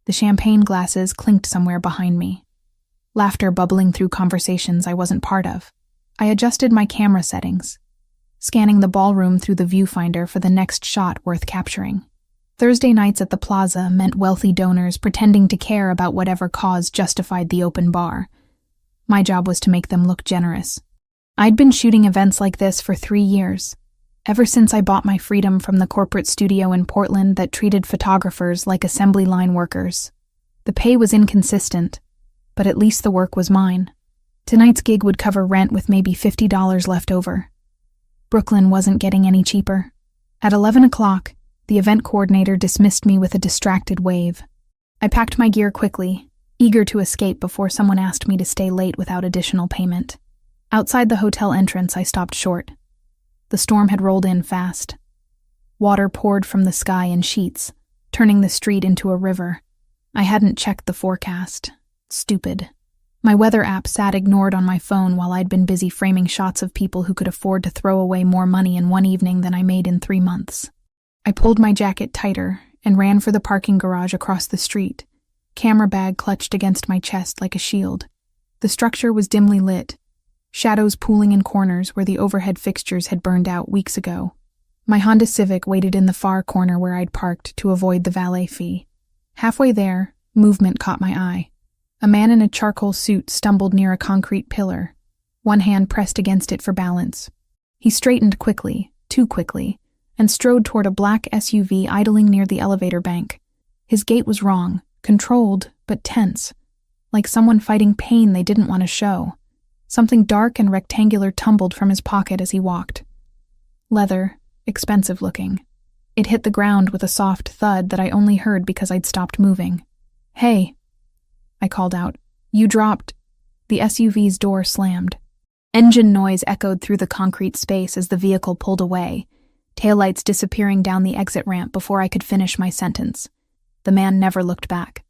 The champagne glasses clinked somewhere behind me. Laughter bubbling through conversations I wasn't part of. I adjusted my camera settings, scanning the ballroom through the viewfinder for the next shot worth capturing. Thursday nights at the plaza meant wealthy donors pretending to care about whatever cause justified the open bar. My job was to make them look generous. I'd been shooting events like this for 3 years, ever since I bought my freedom from the corporate studio in Portland that treated photographers like assembly line workers. The pay was inconsistent, but at least the work was mine. Tonight's gig would cover rent with maybe $50 left over. Brooklyn wasn't getting any cheaper. At 11 o'clock, the event coordinator dismissed me with a distracted wave. I packed my gear quickly, eager to escape before someone asked me to stay late without additional payment. Outside the hotel entrance, I stopped short. The storm had rolled in fast. Water poured from the sky in sheets, turning the street into a river. I hadn't checked the forecast. Stupid. My weather app sat ignored on my phone while I'd been busy framing shots of people who could afford to throw away more money in one evening than I made in 3 months. I pulled my jacket tighter and ran for the parking garage across the street, camera bag clutched against my chest like a shield. The structure was dimly lit, shadows pooling in corners where the overhead fixtures had burned out weeks ago. My Honda Civic waited in the far corner where I'd parked to avoid the valet fee. Halfway there, movement caught my eye. A man in a charcoal suit stumbled near a concrete pillar, one hand pressed against it for balance. He straightened quickly, too quickly, and strode toward a black SUV idling near the elevator bank. His gait was wrong, controlled, but tense, like someone fighting pain they didn't want to show. Something dark and rectangular tumbled from his pocket as he walked. Leather, expensive looking. It hit the ground with a soft thud that I only heard because I'd stopped moving. "Hey," I called out. "You dropped." The SUV's door slammed. Engine noise echoed through the concrete space as the vehicle pulled away, taillights disappearing down the exit ramp before I could finish my sentence. The man never looked back.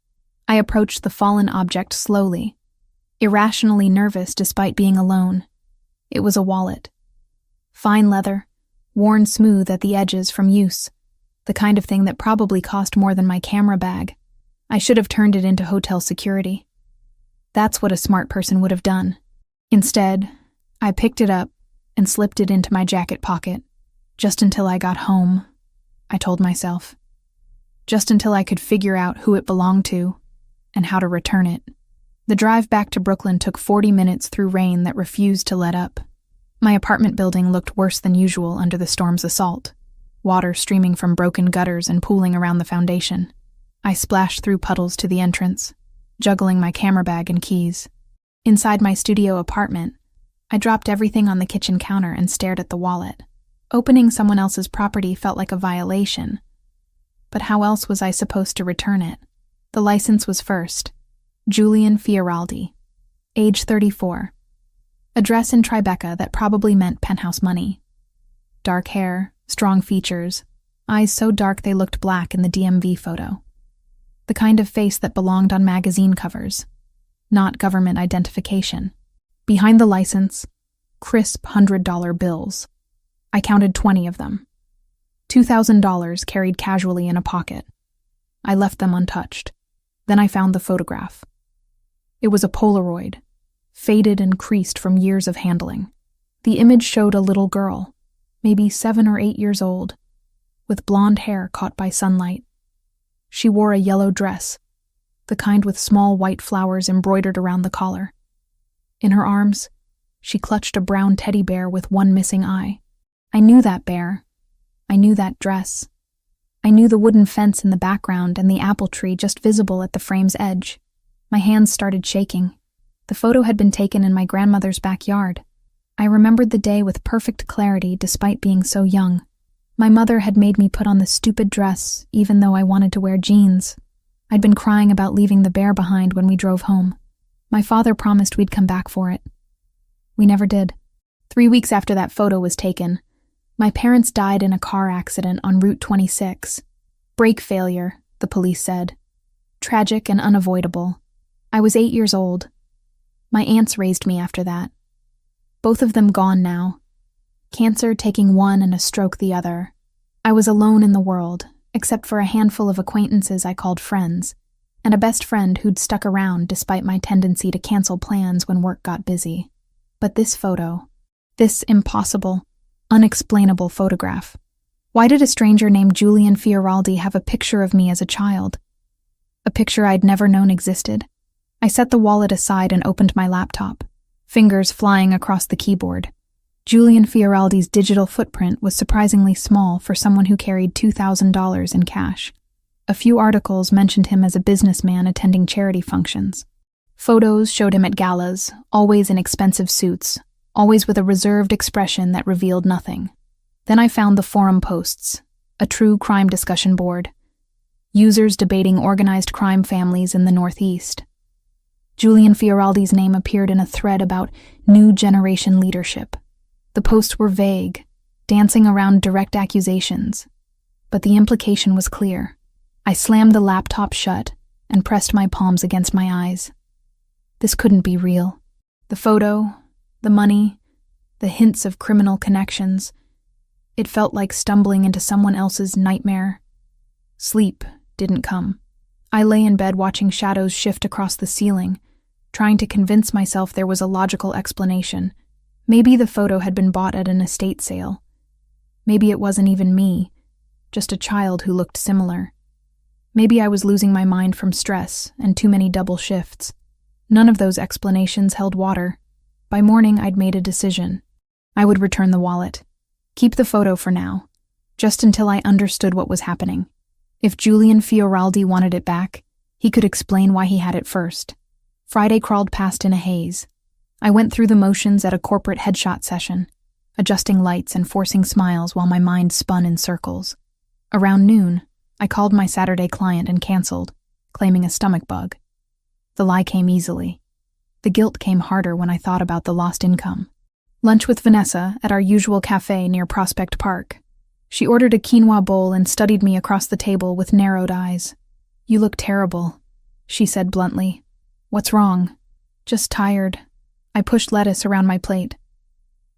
I approached the fallen object slowly, irrationally nervous despite being alone. It was a wallet. Fine leather, worn smooth at the edges from use, the kind of thing that probably cost more than my camera bag. I should have turned it into hotel security. That's what a smart person would have done. Instead, I picked it up and slipped it into my jacket pocket. Just until I got home, I told myself. Just until I could figure out who it belonged to and how to return it. The drive back to Brooklyn took 40 minutes through rain that refused to let up. My apartment building looked worse than usual under the storm's assault, water streaming from broken gutters and pooling around the foundation. I splashed through puddles to the entrance, juggling my camera bag and keys. Inside my studio apartment, I dropped everything on the kitchen counter and stared at the wallet. Opening someone else's property felt like a violation. But how else was I supposed to return it? The license was first. Julian Fioraldi, age 34. Address in Tribeca that probably meant penthouse money. Dark hair, strong features, eyes so dark they looked black in the DMV photo. The kind of face that belonged on magazine covers, not government identification. Behind the license, crisp $100 bills. I counted 20 of them. $2,000 carried casually in a pocket. I left them untouched. Then I found the photograph. It was a Polaroid, faded and creased from years of handling. The image showed a little girl, maybe 7 or 8 years old, with blonde hair caught by sunlight. She wore a yellow dress, the kind with small white flowers embroidered around the collar. In her arms, she clutched a brown teddy bear with one missing eye. I knew that bear. I knew that dress. I knew the wooden fence in the background and the apple tree just visible at the frame's edge. My hands started shaking. The photo had been taken in my grandmother's backyard. I remembered the day with perfect clarity despite being so young. My mother had made me put on the stupid dress even though I wanted to wear jeans. I'd been crying about leaving the bear behind when we drove home. My father promised we'd come back for it. We never did. 3 weeks after that photo was taken, my parents died in a car accident on Route 26. Brake failure, the police said. Tragic and unavoidable. I was 8 years old. My aunts raised me after that. Both of them gone now. Cancer taking one and a stroke the other. I was alone in the world, except for a handful of acquaintances I called friends, and a best friend who'd stuck around despite my tendency to cancel plans when work got busy. But this photo, this impossible, unexplainable photograph. Why did a stranger named Julian Fioraldi have a picture of me as a child? A picture I'd never known existed. I set the wallet aside and opened my laptop, fingers flying across the keyboard. Julian Fioraldi's digital footprint was surprisingly small for someone who carried $2,000 in cash. A few articles mentioned him as a businessman attending charity functions. Photos showed him at galas, always in expensive suits, always with a reserved expression that revealed nothing. Then I found the forum posts, a true crime discussion board. Users debating organized crime families in the Northeast. Julian Fioraldi's name appeared in a thread about new generation leadership. The posts were vague, dancing around direct accusations. But the implication was clear. I slammed the laptop shut and pressed my palms against my eyes. This couldn't be real. The photo, the money, the hints of criminal connections. It felt like stumbling into someone else's nightmare. Sleep didn't come. I lay in bed watching shadows shift across the ceiling, trying to convince myself there was a logical explanation. Maybe the photo had been bought at an estate sale. Maybe it wasn't even me, just a child who looked similar. Maybe I was losing my mind from stress and too many double shifts. None of those explanations held water. By morning, I'd made a decision. I would return the wallet. Keep the photo for now, just until I understood what was happening. If Julian Fioraldi wanted it back, he could explain why he had it first. Friday crawled past in a haze. I went through the motions at a corporate headshot session, adjusting lights and forcing smiles while my mind spun in circles. Around noon, I called my Saturday client and canceled, claiming a stomach bug. The lie came easily. The guilt came harder when I thought about the lost income. Lunch with Vanessa at our usual cafe near Prospect Park. She ordered a quinoa bowl and studied me across the table with narrowed eyes. "You look terrible," she said bluntly. "What's wrong?" "Just tired." I pushed lettuce around my plate.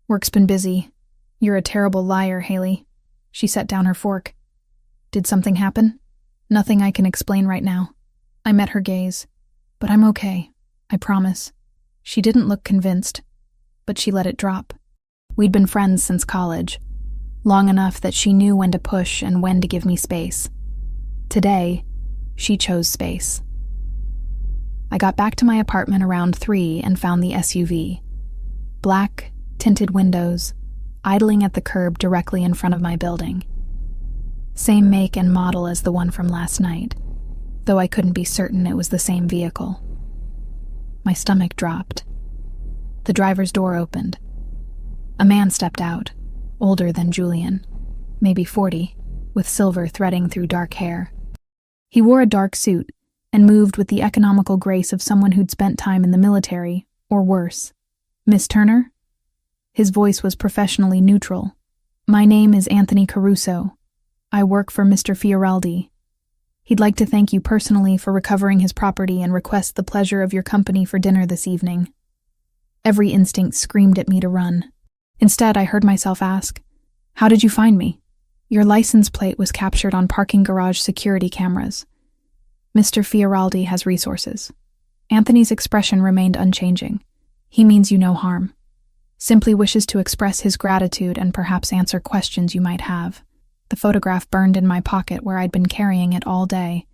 "Work's been busy. You're a terrible liar, Haley." She set down her fork. "Did something happen?" "Nothing I can explain right now." I met her gaze. "But I'm okay, I promise." She didn't look convinced, but she let it drop. We'd been friends since college, long enough that she knew when to push and when to give me space. Today, she chose space. I got back to my apartment around 3 and found the SUV. Black, tinted windows, idling at the curb directly in front of my building. Same make and model as the one from last night, though I couldn't be certain it was the same vehicle. My stomach dropped. The driver's door opened. A man stepped out, older than Julian, maybe 40, with silver threading through dark hair. He wore a dark suit and moved with the economical grace of someone who'd spent time in the military, or worse. "Miss Turner?" His voice was professionally neutral. "My name is Anthony Caruso. I work for Mr. Fioraldi. He'd like to thank you personally for recovering his property and request the pleasure of your company for dinner this evening." Every instinct screamed at me to run. Instead, I heard myself ask, "How did you find me?" "Your license plate was captured on parking garage security cameras. Mr. Fioraldi has resources." Anthony's expression remained unchanging. "He means you no harm. Simply wishes to express his gratitude and perhaps answer questions you might have." The photograph burned in my pocket where I'd been carrying it all day.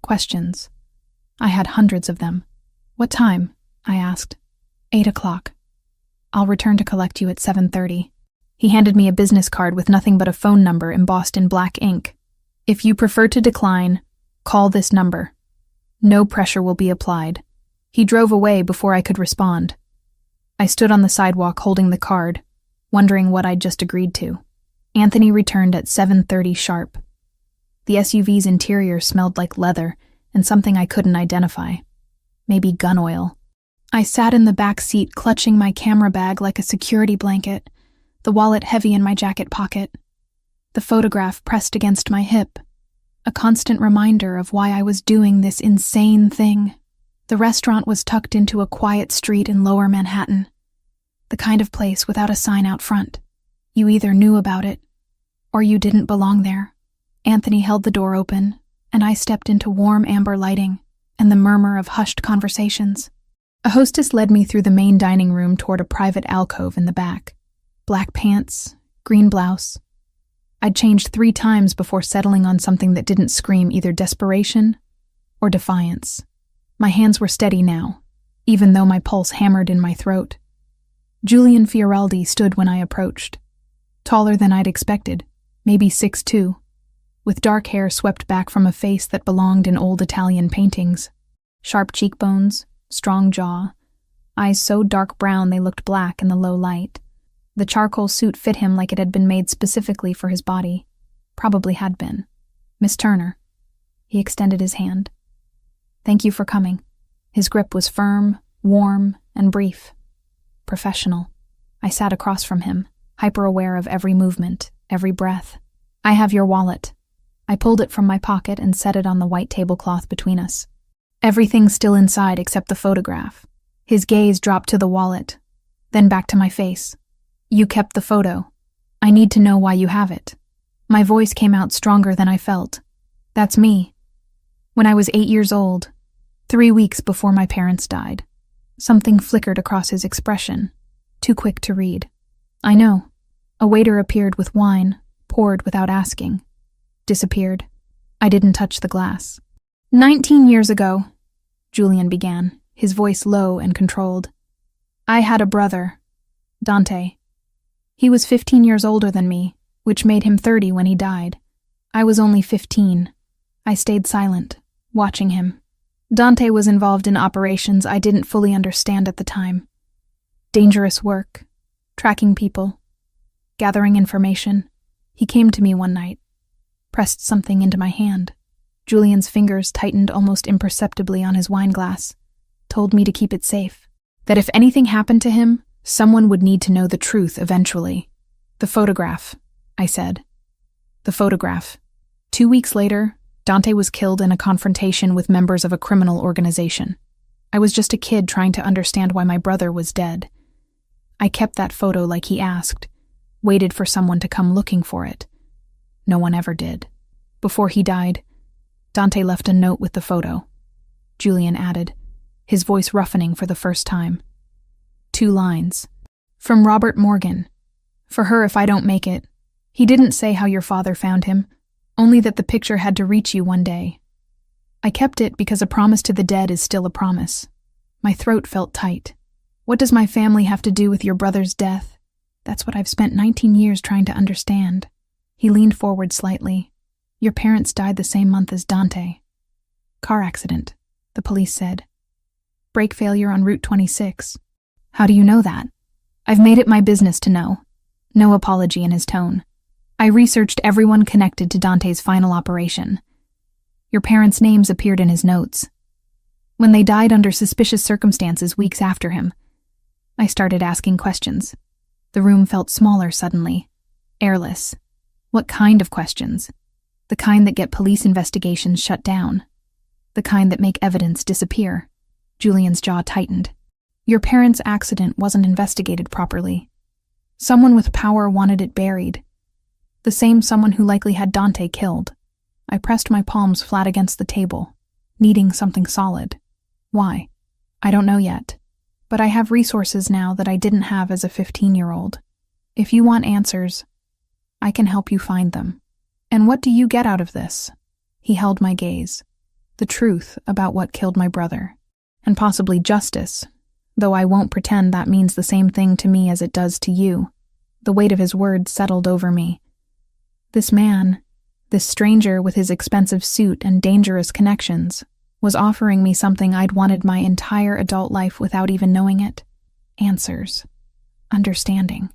Questions. I had hundreds of them. "What time?" I asked. 8 o'clock. "I'll return to collect you at 7:30. He handed me a business card with nothing but a phone number embossed in black ink. "If you prefer to decline, call this number. No pressure will be applied." He drove away before I could respond. I stood on the sidewalk holding the card, wondering what I'd just agreed to. Anthony returned at 7:30 sharp. The SUV's interior smelled like leather and something I couldn't identify. Maybe gun oil. I sat in the back seat clutching my camera bag like a security blanket, the wallet heavy in my jacket pocket. The photograph pressed against my hip, a constant reminder of why I was doing this insane thing. The restaurant was tucked into a quiet street in Lower Manhattan, the kind of place without a sign out front. You either knew about it, or you didn't belong there. Anthony held the door open, and I stepped into warm amber lighting. and the murmur of hushed conversations. A hostess led me through the main dining room toward a private alcove in the back. Black pants, green blouse. I'd changed 3 times before settling on something that didn't scream either desperation or defiance. My hands were steady now, even though my pulse hammered in my throat. Julian Fioraldi stood when I approached. Taller than I'd expected, maybe 6'2", with dark hair swept back from a face that belonged in old Italian paintings. Sharp cheekbones, strong jaw, eyes so dark brown they looked black in the low light. The charcoal suit fit him like it had been made specifically for his body. Probably had been. "Miss Turner." He extended his hand. "Thank you for coming." His grip was firm, warm, and brief. Professional. I sat across from him, hyper-aware of every movement, every breath. "I have your wallet." I pulled it from my pocket and set it on the white tablecloth between us. Everything's still inside except the photograph. His gaze dropped to the wallet, then back to my face. "You kept the photo. I need to know why you have it." My voice came out stronger than I felt. "That's me. When I was 8 years old, 3 weeks before my parents died." Something flickered across his expression, too quick to read. "I know." A waiter appeared with wine, poured without asking. Disappeared. I didn't touch the glass. 19 years ago, Julian began, his voice low and controlled. "I had a brother, Dante. He was 15 years older than me, which made him 30 when he died. I was only 15. I stayed silent, watching him. Dante was involved in operations I didn't fully understand at the time. Dangerous work, tracking people, gathering information. He came to me one night, pressed something into my hand. Julian's fingers tightened almost imperceptibly on his wine glass, told me to keep it safe, that if anything happened to him, someone would need to know the truth eventually. "The photograph," I said. "The photograph." 2 weeks later, Dante was killed in a confrontation with members of a criminal organization. I was just a kid trying to understand why my brother was dead. I kept that photo like he asked, waited for someone to come looking for it. No one ever did. Before he died, Dante left a note with the photo. Julian added, his voice roughening for the first time. 2 lines. "From Robert Morgan. For her if I don't make it. He didn't say how your father found him, only that the picture had to reach you one day. I kept it because a promise to the dead is still a promise." My throat felt tight. "What does my family have to do with your brother's death? That's what I've spent 19 years trying to understand." He leaned forward slightly. "Your parents died the same month as Dante." "Car accident," the police said. "Brake failure on Route 26. "How do you know that?" "I've made it my business to know." No apology in his tone. "I researched everyone connected to Dante's final operation. Your parents' names appeared in his notes. When they died under suspicious circumstances weeks after him." I started asking questions. The room felt smaller suddenly, airless. What kind of questions? The kind that get police investigations shut down. The kind that make evidence disappear. Julian's jaw tightened. "Your parents' accident wasn't investigated properly. Someone with power wanted it buried. The same someone who likely had Dante killed." I pressed my palms flat against the table, needing something solid. "Why?" "I don't know yet. But I have resources now that I didn't have as a 15-year-old. If you want answers, I can help you find them." "And what do you get out of this?" He held my gaze. "The truth about what killed my brother. And possibly justice, though I won't pretend that means the same thing to me as it does to you." The weight of his words settled over me. This man, this stranger with his expensive suit and dangerous connections, was offering me something I'd wanted my entire adult life without even knowing it. Answers. Understanding.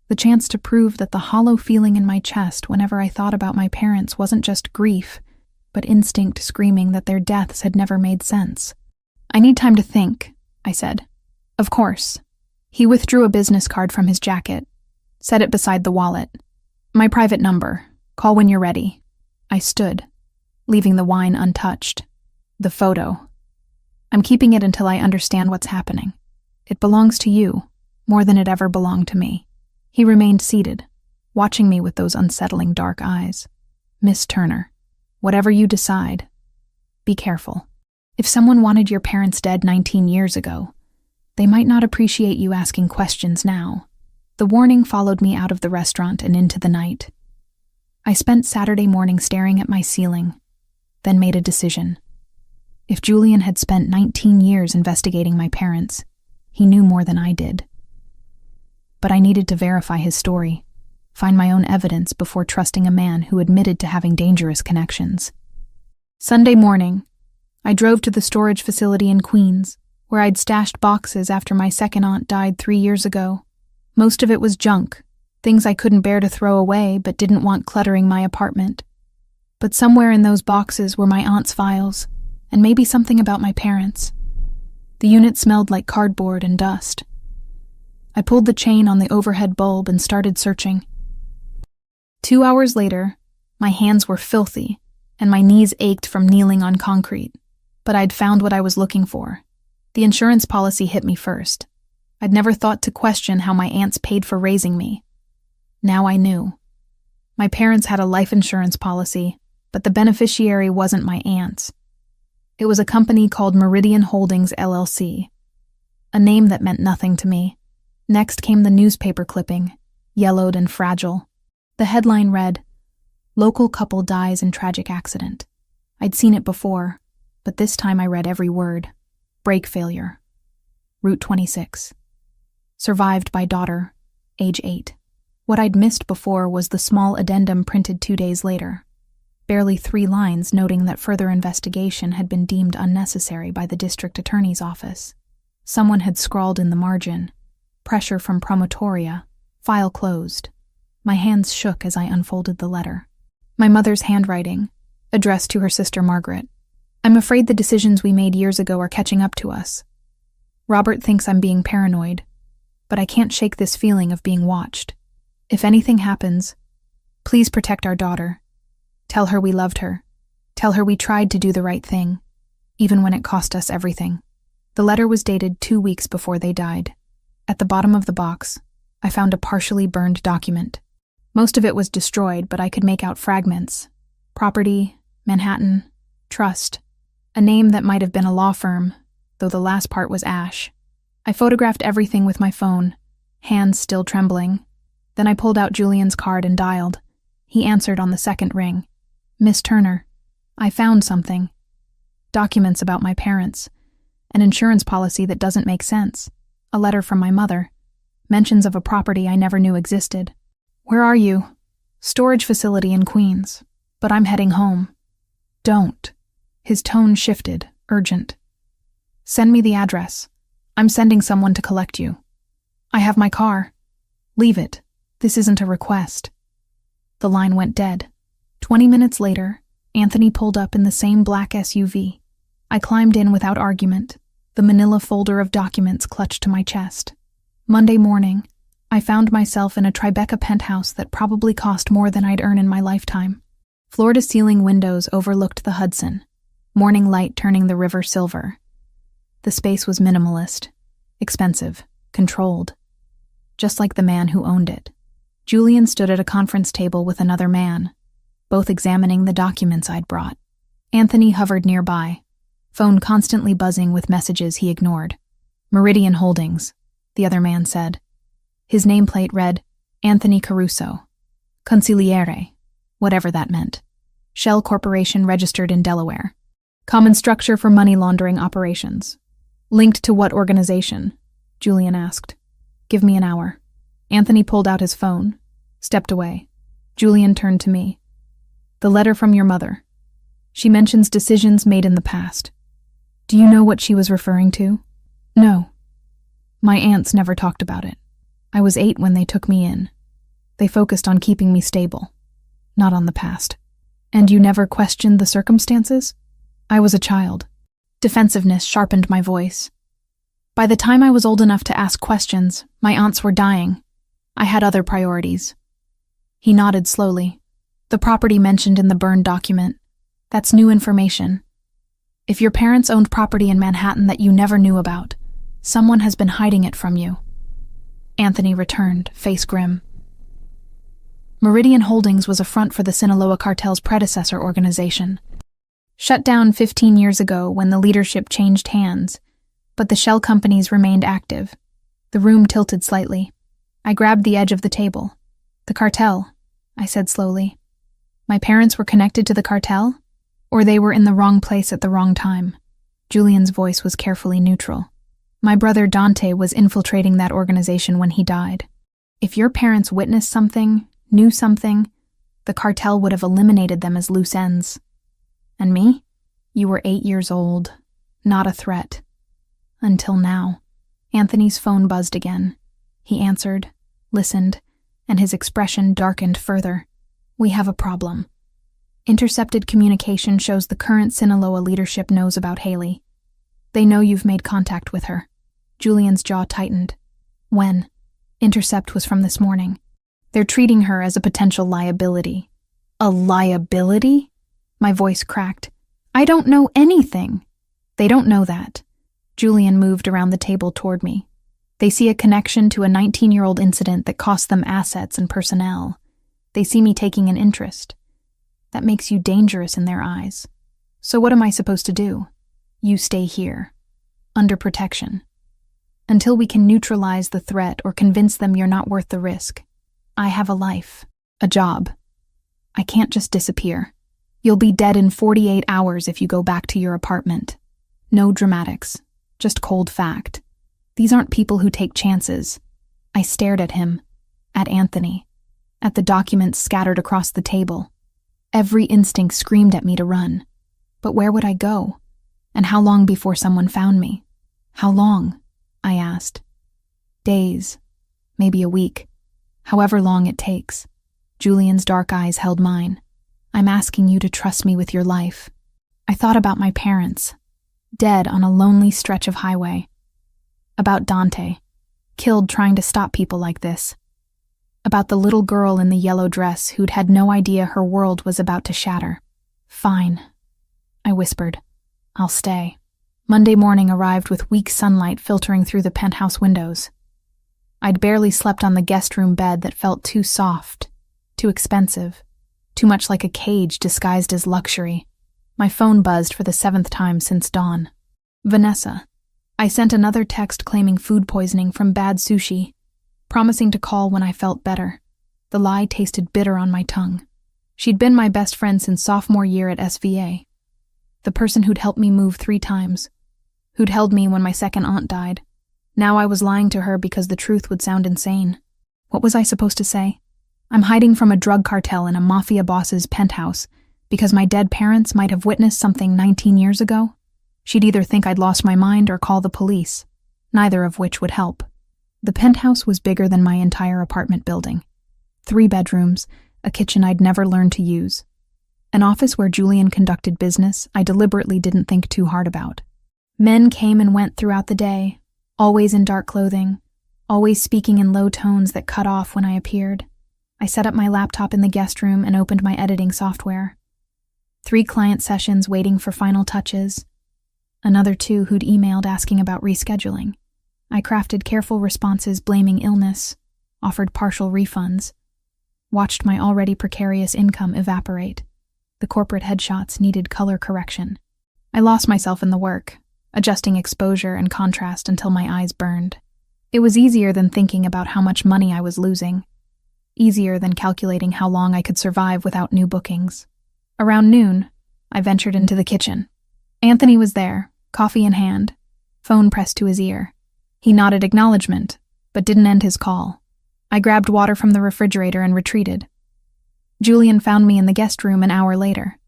The chance to prove that the hollow feeling in my chest whenever I thought about my parents wasn't just grief, but instinct screaming that their deaths had never made sense. "I need time to think," I said. "Of course." He withdrew a business card from his jacket, set it beside the wallet. "My private number. Call when you're ready." I stood, leaving the wine untouched. "The photo. I'm keeping it until I understand what's happening. It belongs to you, more than it ever belonged to me." He remained seated, watching me with those unsettling dark eyes. "Miss Turner, whatever you decide, be careful." If someone wanted your parents dead 19 years ago, they might not appreciate you asking questions now. The warning followed me out of the restaurant and into the night. I spent Saturday morning staring at my ceiling, then made a decision. If Julian had spent 19 years investigating my parents, he knew more than I did. But I needed to verify his story, find my own evidence before trusting a man who admitted to having dangerous connections. Sunday morning, I drove to the storage facility in Queens, where I'd stashed boxes after my second aunt died 3 years ago. Most of it was junk, things I couldn't bear to throw away but didn't want cluttering my apartment. But somewhere in those boxes were my aunt's files, and maybe something about my parents. The unit smelled like cardboard and dust. I pulled the chain on the overhead bulb and started searching. 2 hours later, my hands were filthy, and my knees ached from kneeling on concrete. But I'd found what I was looking for. The insurance policy hit me first. I'd never thought to question how my aunts paid for raising me. Now I knew. My parents had a life insurance policy, but the beneficiary wasn't my aunts. It was a company called Meridian Holdings, LLC, a name that meant nothing to me. Next came the newspaper clipping, yellowed and fragile. The headline read, "Local couple dies in tragic accident." I'd seen it before, but this time I read every word. Brake failure. Route 26. Survived by daughter, age 8. What I'd missed before was the small addendum printed 2 days later. Barely 3 lines noting that further investigation had been deemed unnecessary by the district attorney's office. Someone had scrawled in the margin, "Pressure from promotoria, file closed." My hands shook as I unfolded the letter. My mother's handwriting, addressed to her sister Margaret. "I'm afraid the decisions we made years ago are catching up to us. Robert thinks I'm being paranoid, but I can't shake this feeling of being watched. If anything happens, please protect our daughter. Tell her we loved her. Tell her we tried to do the right thing, even when it cost us everything." The letter was dated 2 weeks before they died. At the bottom of the box, I found a partially burned document. Most of it was destroyed, but I could make out fragments. Property, Manhattan, trust, a name that might have been a law firm, though the last part was Ash. I photographed everything with my phone, hands still trembling. Then I pulled out Julian's card and dialed. He answered on the second ring. "Miss Turner, I found something. Documents about my parents. An insurance policy that doesn't make sense. A letter from my mother. Mentions of a property I never knew existed. Where are you?" "Storage facility in Queens, but I'm heading home." "Don't." His tone shifted, urgent. "Send me the address. I'm sending someone to collect you." "I have my car." "Leave it. This isn't a request." The line went dead. 20 minutes later, Anthony pulled up in the same black SUV. I climbed in without argument, the manila folder of documents clutched to my chest. Monday morning, I found myself in a Tribeca penthouse that probably cost more than I'd earn in my lifetime. Floor-to-ceiling windows overlooked the Hudson, morning light turning the river silver. The space was minimalist, expensive, controlled, just like the man who owned it. Julian stood at a conference table with another man, both examining the documents I'd brought. Anthony hovered nearby, phone constantly buzzing with messages he ignored. "Meridian Holdings," the other man said. His nameplate read, "Anthony Caruso. Consigliere," whatever that meant. Shell Corporation registered in Delaware. Common structure for money laundering operations. "Linked to what organization?" Julian asked. "Give me an hour." Anthony pulled out his phone, stepped away. Julian turned to me. "The letter from your mother. She mentions decisions made in the past. Do you know what she was referring to?" "No. My aunts never talked about it. I was 8 when they took me in. They focused on keeping me stable, not on the past." "And you never questioned the circumstances?" "I was a child." Defensiveness sharpened my voice. By the time I was old enough to ask questions, my aunts were dying. I had other priorities. He nodded slowly. "The property mentioned in the burned document. That's new information. If your parents owned property in Manhattan that you never knew about, someone has been hiding it from you." Anthony returned, face grim. Meridian Holdings was a front for the Sinaloa cartel's predecessor organization. Shut down 15 years ago when the leadership changed hands, but the shell companies remained active. The room tilted slightly. I grabbed the edge of the table. The cartel, I said slowly. My parents were connected to the cartel? Or they were in the wrong place at the wrong time? Julian's voice was carefully neutral. My brother Dante was infiltrating that organization when he died. If your parents witnessed something, knew something, the cartel would have eliminated them as loose ends. And me? You were 8 years old, not a threat. Until now. Anthony's phone buzzed again. He answered, listened, and his expression darkened further. We have a problem. Intercepted communication shows the current Sinaloa leadership knows about Haley. They know you've made contact with her. Julian's jaw tightened. When? Intercept was from this morning. They're treating her as a potential liability. A liability? My voice cracked. I don't know anything. They don't know that. Julian moved around the table toward me. They see a connection to a 19-year-old incident that cost them assets and personnel. They see me taking an interest. That makes you dangerous in their eyes. So what am I supposed to do? You stay here, under protection, until we can neutralize the threat or convince them you're not worth the risk. I have a life, a job. I can't just disappear. You'll be dead in 48 hours if you go back to your apartment. No dramatics, just cold fact. These aren't people who take chances. I stared at him, at Anthony, at the documents scattered across the table. Every instinct screamed at me to run. But where would I go? And how long before someone found me? How long? I asked. Days, maybe a week, however long it takes. Julian's dark eyes held mine. I'm asking you to trust me with your life. I thought about my parents, dead on a lonely stretch of highway. About Dante, killed trying to stop people like this. About the little girl in the yellow dress who'd had no idea her world was about to shatter. Fine, I whispered. I'll stay. Monday morning arrived with weak sunlight filtering through the penthouse windows. I'd barely slept on the guest room bed that felt too soft, too expensive, too much like a cage disguised as luxury. My phone buzzed for the 7th time since dawn. Vanessa. I sent another text claiming food poisoning from bad sushi, promising to call when I felt better. The lie tasted bitter on my tongue. She'd been my best friend since sophomore year at SVA. The person who'd helped me move 3 times, who'd held me when my second aunt died. Now I was lying to her because the truth would sound insane. What was I supposed to say? I'm hiding from a drug cartel in a Mafia boss's penthouse because my dead parents might have witnessed something 19 years ago? She'd either think I'd lost my mind or call the police, neither of which would help. The penthouse was bigger than my entire apartment building. 3 bedrooms, a kitchen I'd never learned to use. An office where Julian conducted business I deliberately didn't think too hard about. Men came and went throughout the day, always in dark clothing, always speaking in low tones that cut off when I appeared. I set up my laptop in the guest room and opened my editing software. 3 client sessions waiting for final touches. Another 2 who'd emailed asking about rescheduling. I crafted careful responses blaming illness, offered partial refunds, watched my already precarious income evaporate. The corporate headshots needed color correction. I lost myself in the work, adjusting exposure and contrast until my eyes burned. It was easier than thinking about how much money I was losing. Easier than calculating how long I could survive without new bookings. Around noon, I ventured into the kitchen. Anthony was there, coffee in hand, phone pressed to his ear. He nodded acknowledgement, but didn't end his call. I grabbed water from the refrigerator and retreated. Julian found me in the guest room an hour later.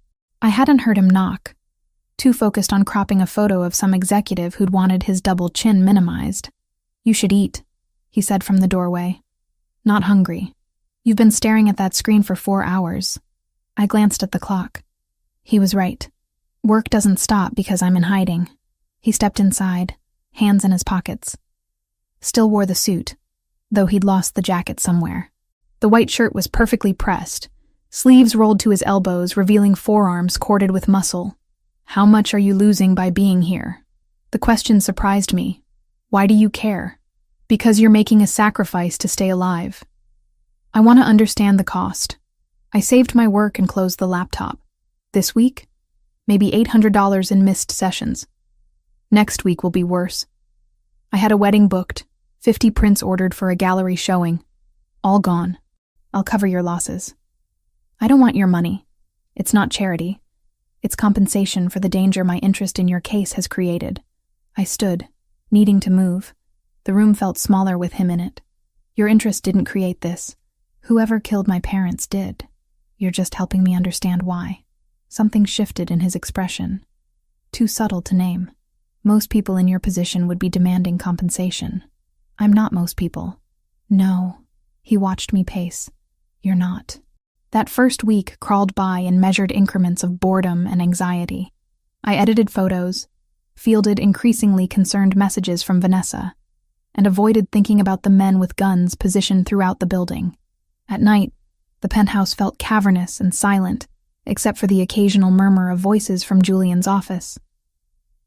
I hadn't heard him knock, too focused on cropping a photo of some executive who'd wanted his double chin minimized. You should eat, he said from the doorway. Not hungry. You've been staring at that screen for 4 hours. I glanced at the clock. He was right. Work doesn't stop because I'm in hiding. He stepped inside, hands in his pockets. Still wore the suit, though he'd lost the jacket somewhere. The white shirt was perfectly pressed, sleeves rolled to his elbows, revealing forearms corded with muscle. How much are you losing by being here? The question surprised me. Why do you care? Because you're making a sacrifice to stay alive. I want to understand the cost. I saved my work and closed the laptop. This week? maybe $800 in missed sessions. Next week will be worse. I had a wedding booked, 50 prints ordered for a gallery showing. All gone. I'll cover your losses. I don't want your money. It's not charity. It's compensation for the danger my interest in your case has created. I stood, needing to move. The room felt smaller with him in it. Your interest didn't create this. Whoever killed my parents did. You're just helping me understand why. Something shifted in his expression. Too subtle to name. Most people in your position would be demanding compensation. I'm not most people. No. He watched me pace. You're not. That first week crawled by in measured increments of boredom and anxiety. I edited photos, fielded increasingly concerned messages from Vanessa, and avoided thinking about the men with guns positioned throughout the building. At night, the penthouse felt cavernous and silent, except for the occasional murmur of voices from Julian's office.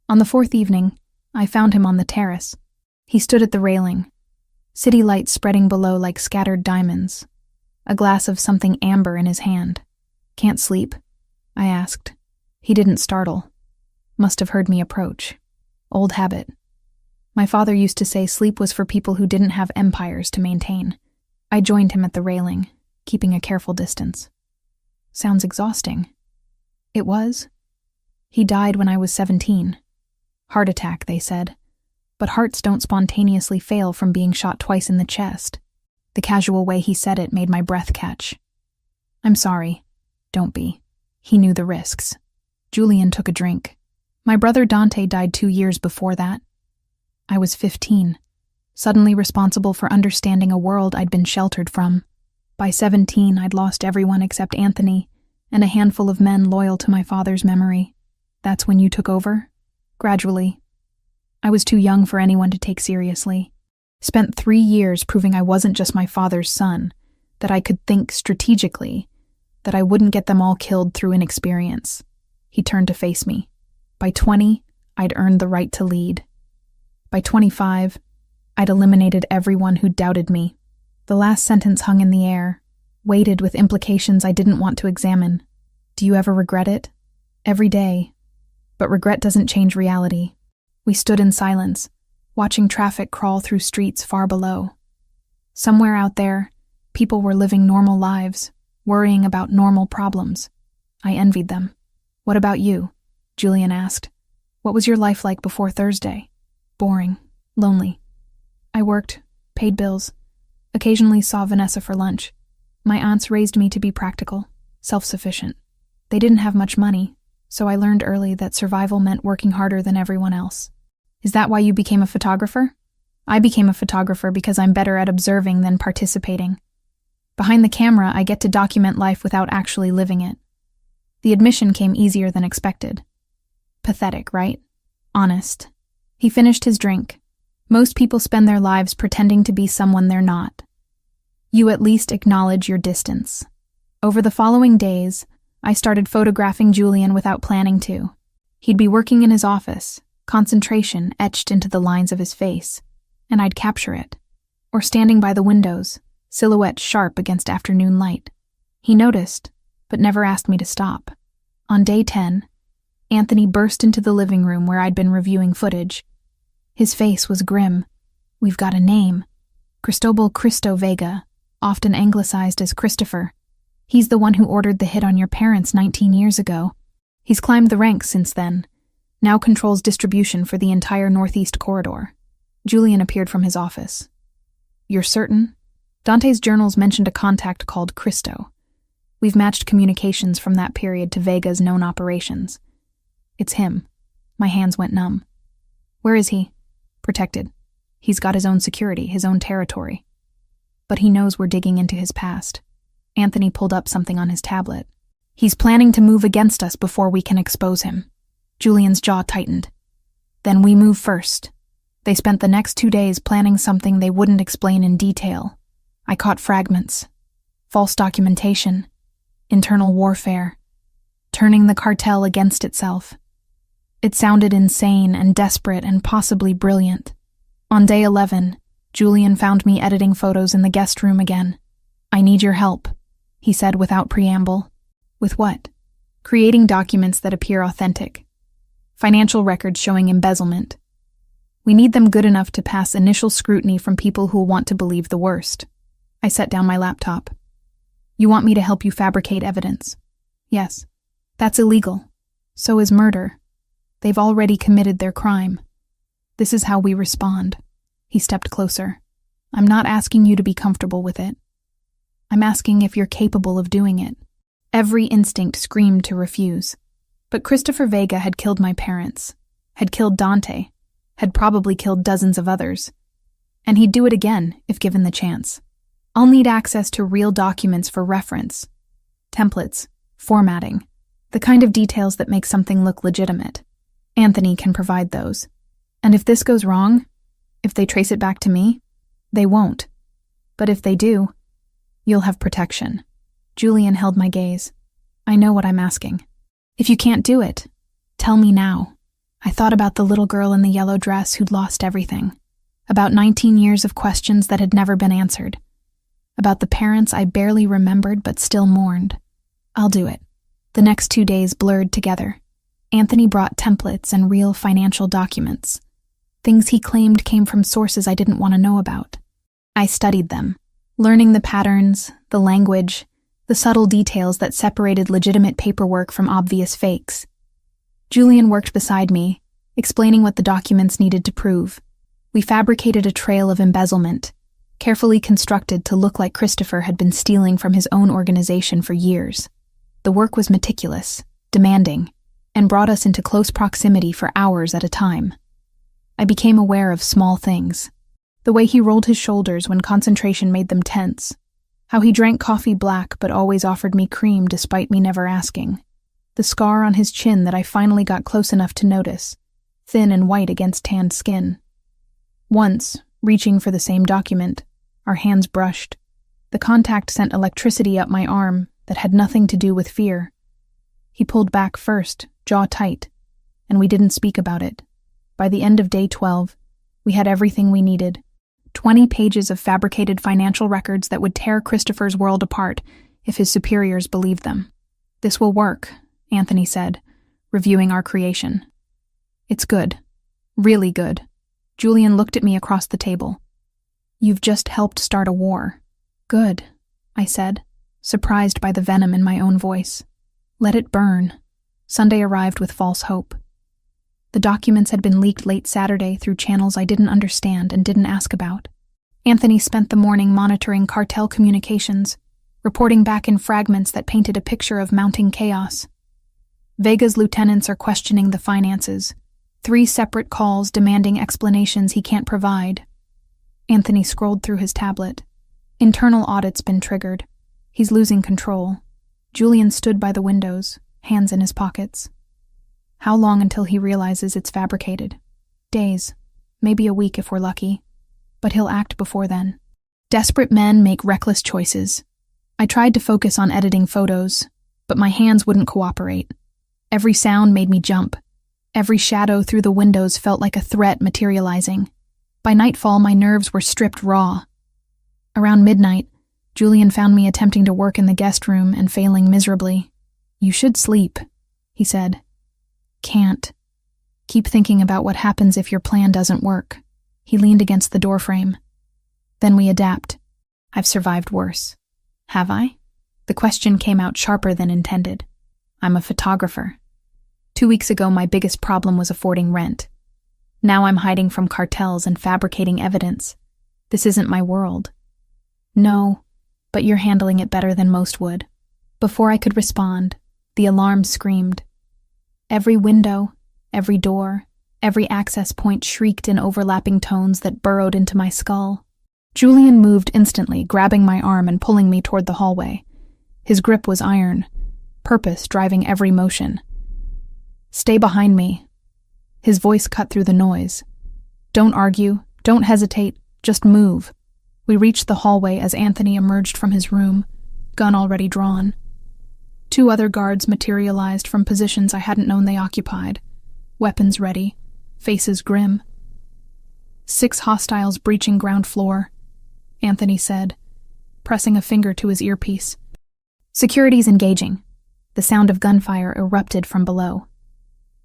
On the fourth evening, I found him on the terrace. He stood at the railing, city lights spreading below like scattered diamonds, a glass of something amber in his hand. Can't sleep? I asked. He didn't startle. Must have heard me approach. Old habit. My father used to say sleep was for people who didn't have empires to maintain. I joined him at the railing, keeping a careful distance. Sounds exhausting. It was. He died when I was 17. Heart attack, they said. But hearts don't spontaneously fail from being shot twice in the chest. The casual way he said it made my breath catch. I'm sorry. Don't be. He knew the risks. Julian took a drink. My brother Dante died 2 years before that. I was 15, suddenly responsible for understanding a world I'd been sheltered from. By 17, I'd lost everyone except Anthony and a handful of men loyal to my father's memory. That's when you took over? Gradually. I was too young for anyone to take seriously. Spent 3 years proving I wasn't just my father's son, that I could think strategically, that I wouldn't get them all killed through inexperience. He turned to face me. By 20, I'd earned the right to lead. By 25, I'd eliminated everyone who doubted me. The last sentence hung in the air, weighted with implications I didn't want to examine. Do you ever regret it? Every day. But regret doesn't change reality. We stood in silence, watching traffic crawl through streets far below. Somewhere out there, people were living normal lives, worrying about normal problems. I envied them. What about you? Julian asked. What was your life like before Thursday? Boring. Lonely. I worked, paid bills, occasionally saw Vanessa for lunch. My aunts raised me to be practical, self-sufficient. They didn't have much money, so I learned early that survival meant working harder than everyone else. Is that why you became a photographer? I became a photographer because I'm better at observing than participating. Behind the camera, I get to document life without actually living it. The admission came easier than expected. Pathetic, right? Honest. He finished his drink. Most people spend their lives pretending to be someone they're not. You at least acknowledge your distance. Over the following days, I started photographing Julian without planning to. He'd be working in his office, concentration etched into the lines of his face, and I'd capture it. Or standing by the windows, silhouette sharp against afternoon light. He noticed, but never asked me to stop. On day 10, Anthony burst into the living room where I'd been reviewing footage. His face was grim. We've got a name. Cristobal Cristo Vega, often anglicized as Christopher. He's the one who ordered the hit on your parents 19 years ago. He's climbed the ranks since then, now controls distribution for the entire Northeast corridor. Julian appeared from his office. You're certain? Dante's journals mentioned a contact called Cristo. We've matched communications from that period to Vega's known operations. It's him. My hands went numb. Where is he? Protected. He's got his own security, his own territory. But he knows we're digging into his past. Anthony pulled up something on his tablet. He's planning to move against us before we can expose him. Julian's jaw tightened. Then we move first. They spent the next 2 days planning something they wouldn't explain in detail. I caught fragments. False documentation. Internal warfare. Turning the cartel against itself. It sounded insane and desperate and possibly brilliant. On day 11, Julian found me editing photos in the guest room again. I need your help, he said without preamble. With what? creating documents that appear authentic, financial records showing embezzlement. We need them good enough to pass initial scrutiny from people who want to believe the worst. I set down my laptop. You want me to help you fabricate evidence? Yes. That's illegal. So is murder. They've already committed their crime. This is how we respond. He stepped closer. I'm not asking you to be comfortable with it. I'm asking if you're capable of doing it. Every instinct screamed to refuse. But Christopher Vega had killed my parents, had killed Dante, had probably killed dozens of others. And he'd do it again if given the chance. I'll need access to real documents for reference. Templates, formatting, the kind of details that make something look legitimate. Anthony can provide those. And if this goes wrong, if they trace it back to me, they won't. But if they do, you'll have protection. Julian held my gaze. I know what I'm asking. If you can't do it, tell me now. I thought about the little girl in the yellow dress who'd lost everything. About 19 years of questions that had never been answered. About the parents I barely remembered but still mourned. I'll do it. The next 2 days blurred together. Anthony brought templates and real financial documents. Things he claimed came from sources I didn't want to know about. I studied them, learning the patterns, the language, the subtle details that separated legitimate paperwork from obvious fakes. Julian worked beside me, explaining what the documents needed to prove. We fabricated a trail of embezzlement, carefully constructed to look like Christopher had been stealing from his own organization for years. The work was meticulous, demanding, and brought us into close proximity for hours at a time. I became aware of small things. The way he rolled his shoulders when concentration made them tense. How he drank coffee black but always offered me cream despite me never asking. The scar on his chin that I finally got close enough to notice, thin and white against tanned skin. Once, reaching for the same document, our hands brushed. The contact sent electricity up my arm that had nothing to do with fear. He pulled back first, jaw tight, and we didn't speak about it. By the end of day 12, we had everything we needed. 20 pages of fabricated financial records that would tear Christopher's world apart if his superiors believed them. This will work, Anthony said, reviewing our creation. It's good. Really good. Julian looked at me across the table. You've just helped start a war. Good, I said, surprised by the venom in my own voice. Let it burn. Sunday arrived with false hope. The documents had been leaked late Saturday through channels I didn't understand and didn't ask about. Anthony spent the morning monitoring cartel communications, reporting back in fragments that painted a picture of mounting chaos. Vega's lieutenants are questioning the finances, 3 separate calls demanding explanations he can't provide. Anthony scrolled through his tablet. Internal audit's been triggered. He's losing control. Julian stood by the windows, hands in his pockets. How long until he realizes it's fabricated? Days, maybe a week if we're lucky. But he'll act before then. Desperate men make reckless choices. I tried to focus on editing photos, but my hands wouldn't cooperate. Every sound made me jump. Every shadow through the windows felt like a threat materializing. By nightfall, my nerves were stripped raw. Around midnight, Julian found me attempting to work in the guest room and failing miserably. You should sleep, he said. Can't. Keep thinking about what happens if your plan doesn't work. He leaned against the doorframe. Then we adapt. I've survived worse. Have I? The question came out sharper than intended. I'm a photographer. 2 weeks ago, my biggest problem was affording rent. Now I'm hiding from cartels and fabricating evidence. This isn't my world. No, but you're handling it better than most would. Before I could respond, the alarm screamed. Every window, every door, every access point shrieked in overlapping tones that burrowed into my skull. Julian moved instantly, grabbing my arm and pulling me toward the hallway. His grip was iron, purpose driving every motion. Stay behind me. His voice cut through the noise. Don't argue, don't hesitate, just move. We reached the hallway as Anthony emerged from his room, gun already drawn. 2 other guards materialized from positions I hadn't known they occupied, weapons ready, faces grim. 6 hostiles breaching ground floor, Anthony said, pressing a finger to his earpiece. Security's engaging. The sound of gunfire erupted from below.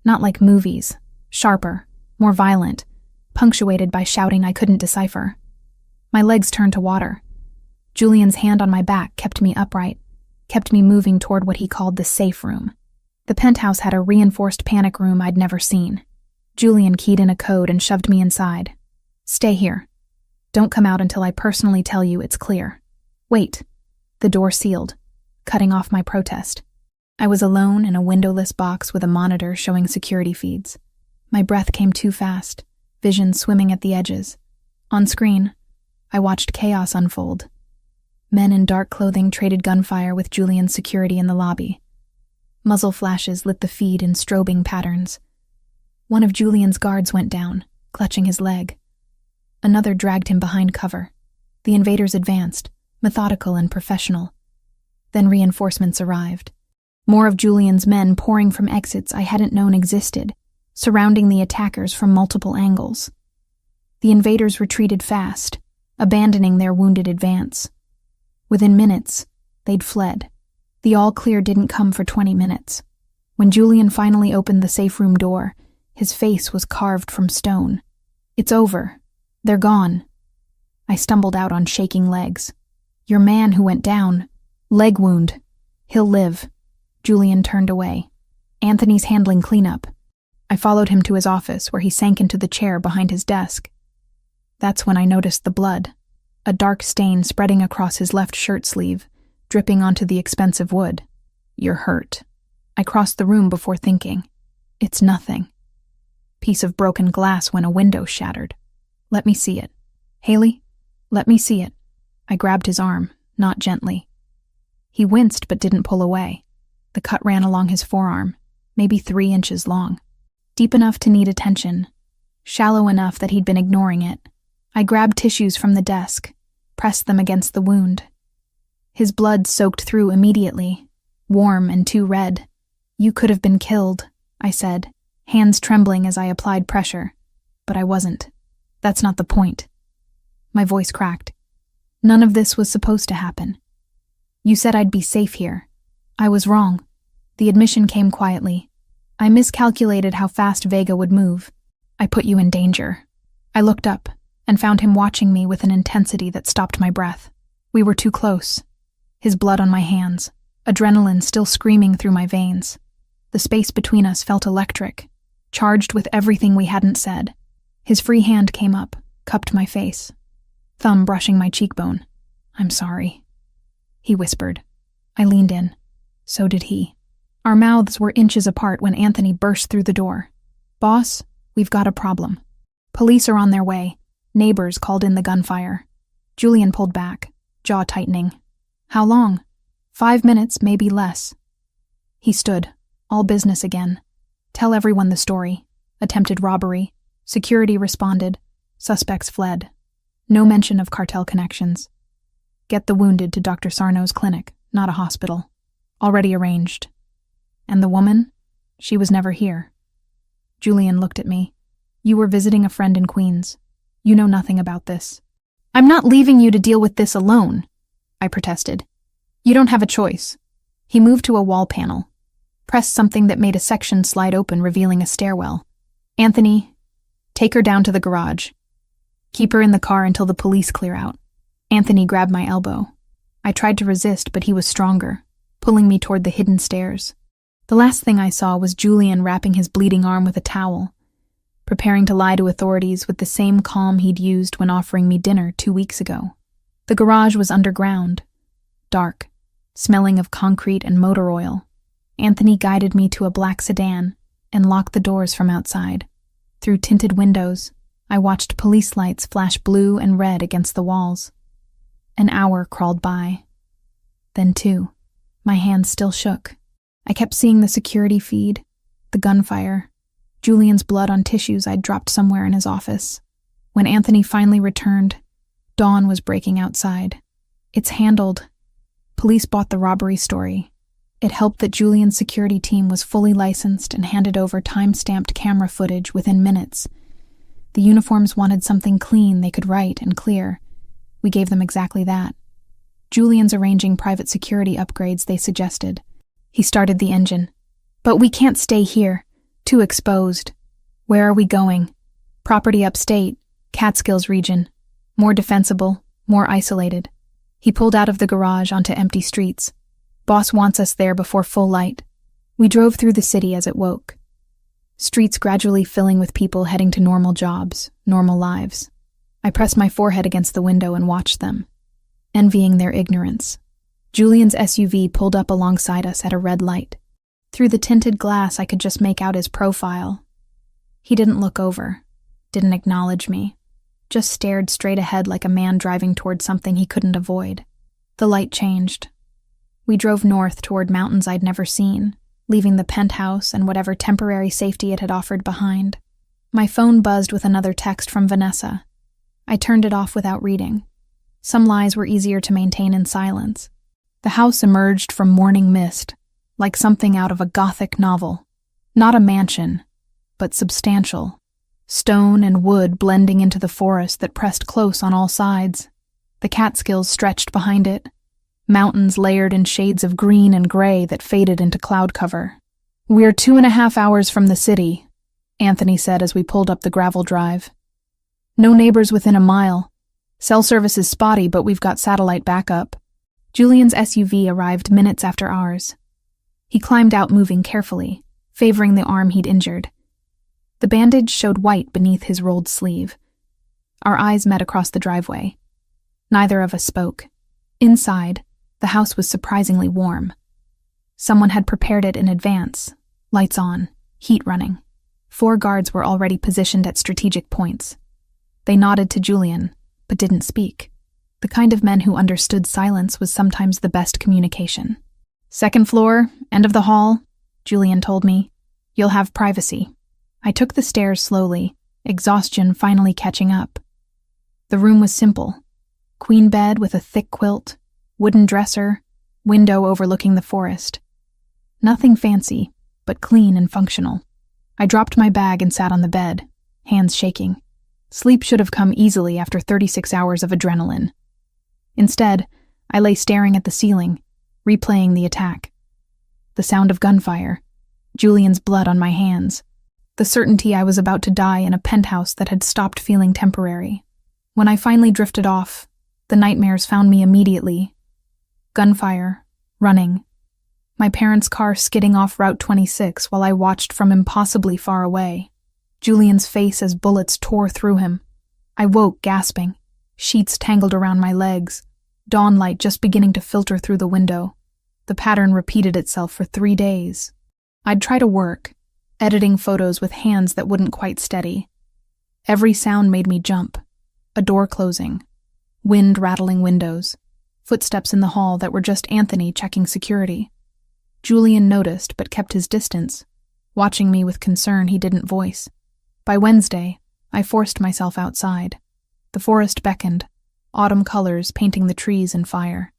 Not like movies, sharper, more violent, punctuated by shouting I couldn't decipher. My legs turned to water. Julian's hand on my back kept me upright, kept me moving toward what he called the safe room. The penthouse had a reinforced panic room I'd never seen. Julian keyed in a code and shoved me inside. Stay here. Don't come out until I personally tell you it's clear. Wait. The door sealed, cutting off my protest. I was alone in a windowless box with a monitor showing security feeds. My breath came too fast, vision swimming at the edges. On screen, I watched chaos unfold. Men in dark clothing traded gunfire with Julian's security in the lobby. Muzzle flashes lit the feed in strobing patterns. One of Julian's guards went down, clutching his leg. Another dragged him behind cover. The invaders advanced, methodical and professional. Then reinforcements arrived. More of Julian's men pouring from exits I hadn't known existed, surrounding the attackers from multiple angles. The invaders retreated fast, abandoning their wounded advance. Within minutes, they'd fled. The all-clear didn't come for 20 minutes. When Julian finally opened the safe room door, his face was carved from stone. It's over. They're gone. I stumbled out on shaking legs. Your man who went down. Leg wound. He'll live. Julian turned away. Anthony's handling cleanup. I followed him to his office, where he sank into the chair behind his desk. That's when I noticed the blood. A dark stain spreading across his left shirt sleeve, dripping onto the expensive wood. You're hurt. I crossed the room before thinking. It's nothing. Piece of broken glass when a window shattered. Let me see it. Haley, let me see it. I grabbed his arm, not gently. He winced but didn't pull away. The cut ran along his forearm, maybe 3 inches long. Deep enough to need attention, shallow enough that he'd been ignoring it. I grabbed tissues from the desk, pressed them against the wound. His blood soaked through immediately, warm and too red. You could have been killed, I said, hands trembling as I applied pressure. But I wasn't. That's not the point. My voice cracked. None of this was supposed to happen. You said I'd be safe here. I was wrong. The admission came quietly. I miscalculated how fast Vega would move. I put you in danger. I looked up and found him watching me with an intensity that stopped my breath. We were too close. His blood on my hands, adrenaline still screaming through my veins. The space between us felt electric, charged with everything we hadn't said. His free hand came up, cupped my face, thumb brushing my cheekbone. I'm sorry, he whispered. I leaned in. So did he. Our mouths were inches apart when Anthony burst through the door. Boss, we've got a problem. Police are on their way. Neighbors called in the gunfire. Julian pulled back, jaw tightening. How long? 5 minutes, maybe less. He stood, all business again. Tell everyone the story. Attempted robbery. Security responded. Suspects fled. No mention of cartel connections. Get the wounded to Dr. Sarno's clinic, not a hospital. Already arranged. And the woman? She was never here. Julian looked at me. You were visiting a friend in Queens. You know nothing about this. I'm not leaving you to deal with this alone, I protested. You don't have a choice. He moved to a wall panel, pressed something that made a section slide open, revealing a stairwell. Anthony, take her down to the garage. Keep her in the car until the police clear out. Anthony grabbed my elbow. I tried to resist, but he was stronger, pulling me toward the hidden stairs. The last thing I saw was Julian wrapping his bleeding arm with a towel, preparing to lie to authorities with the same calm he'd used when offering me dinner 2 weeks ago. The garage was underground, dark, smelling of concrete and motor oil. Anthony guided me to a black sedan and locked the doors from outside. Through tinted windows, I watched police lights flash blue and red against the walls. An hour crawled by. Then 2. My hands still shook. I kept seeing the security feed, the gunfire, Julian's blood on tissues I'd dropped somewhere in his office. When Anthony finally returned, dawn was breaking outside. It's handled. Police bought the robbery story. It helped that Julian's security team was fully licensed and handed over time-stamped camera footage within minutes. The uniforms wanted something clean they could write and clear. We gave them exactly that. Julian's arranging private security upgrades they suggested. He started the engine. But we can't stay here. Too exposed. Where are we going? Property upstate, Catskills region. More defensible, more isolated. He pulled out of the garage onto empty streets. Boss wants us there before full light. We drove through the city as it woke. Streets gradually filling with people heading to normal jobs, normal lives. I pressed my forehead against the window and watched them, envying their ignorance. Julian's SUV pulled up alongside us at a red light. Through the tinted glass, I could just make out his profile. He didn't look over, didn't acknowledge me, just stared straight ahead like a man driving toward something he couldn't avoid. The light changed. We drove north toward mountains I'd never seen, leaving the penthouse and whatever temporary safety it had offered behind. My phone buzzed with another text from Vanessa. I turned it off without reading. Some lies were easier to maintain in silence. The house emerged from morning mist, like something out of a Gothic novel. Not a mansion, but substantial. Stone and wood blending into the forest that pressed close on all sides. The Catskills stretched behind it, mountains layered in shades of green and gray that faded into cloud cover. "We're 2.5 hours from the city," Anthony said as we pulled up the gravel drive. "No neighbors within a mile. Cell service is spotty, but we've got satellite backup." Julian's SUV arrived minutes after ours. He climbed out, moving carefully, favoring the arm he'd injured. The bandage showed white beneath his rolled sleeve. Our eyes met across the driveway. Neither of us spoke. Inside, the house was surprisingly warm. Someone had prepared it in advance, lights on, heat running. 4 guards were already positioned at strategic points. They nodded to Julian, but didn't speak. The kind of men who understood silence was sometimes the best communication. "Second floor, end of the hall," Julian told me. "You'll have privacy." I took the stairs slowly, exhaustion finally catching up. The room was simple. Queen bed with a thick quilt, wooden dresser, window overlooking the forest. Nothing fancy, but clean and functional. I dropped my bag and sat on the bed, hands shaking. Sleep should have come easily after 36 hours of adrenaline. Instead, I lay staring at the ceiling, replaying the attack. The sound of gunfire, Julian's blood on my hands, the certainty I was about to die in a penthouse that had stopped feeling temporary. When I finally drifted off, the nightmares found me immediately. Gunfire, running, my parents' car skidding off Route 26 while I watched from impossibly far away. Julian's face as bullets tore through him. I woke gasping, sheets tangled around my legs, dawn light just beginning to filter through the window. The pattern repeated itself for 3 days. I'd try to work, editing photos with hands that wouldn't quite steady. Every sound made me jump. A door closing, wind rattling windows, footsteps in the hall that were just Anthony checking security. Julian noticed but kept his distance, watching me with concern he didn't voice. By Wednesday, I forced myself outside. The forest beckoned, autumn colors painting the trees in fire.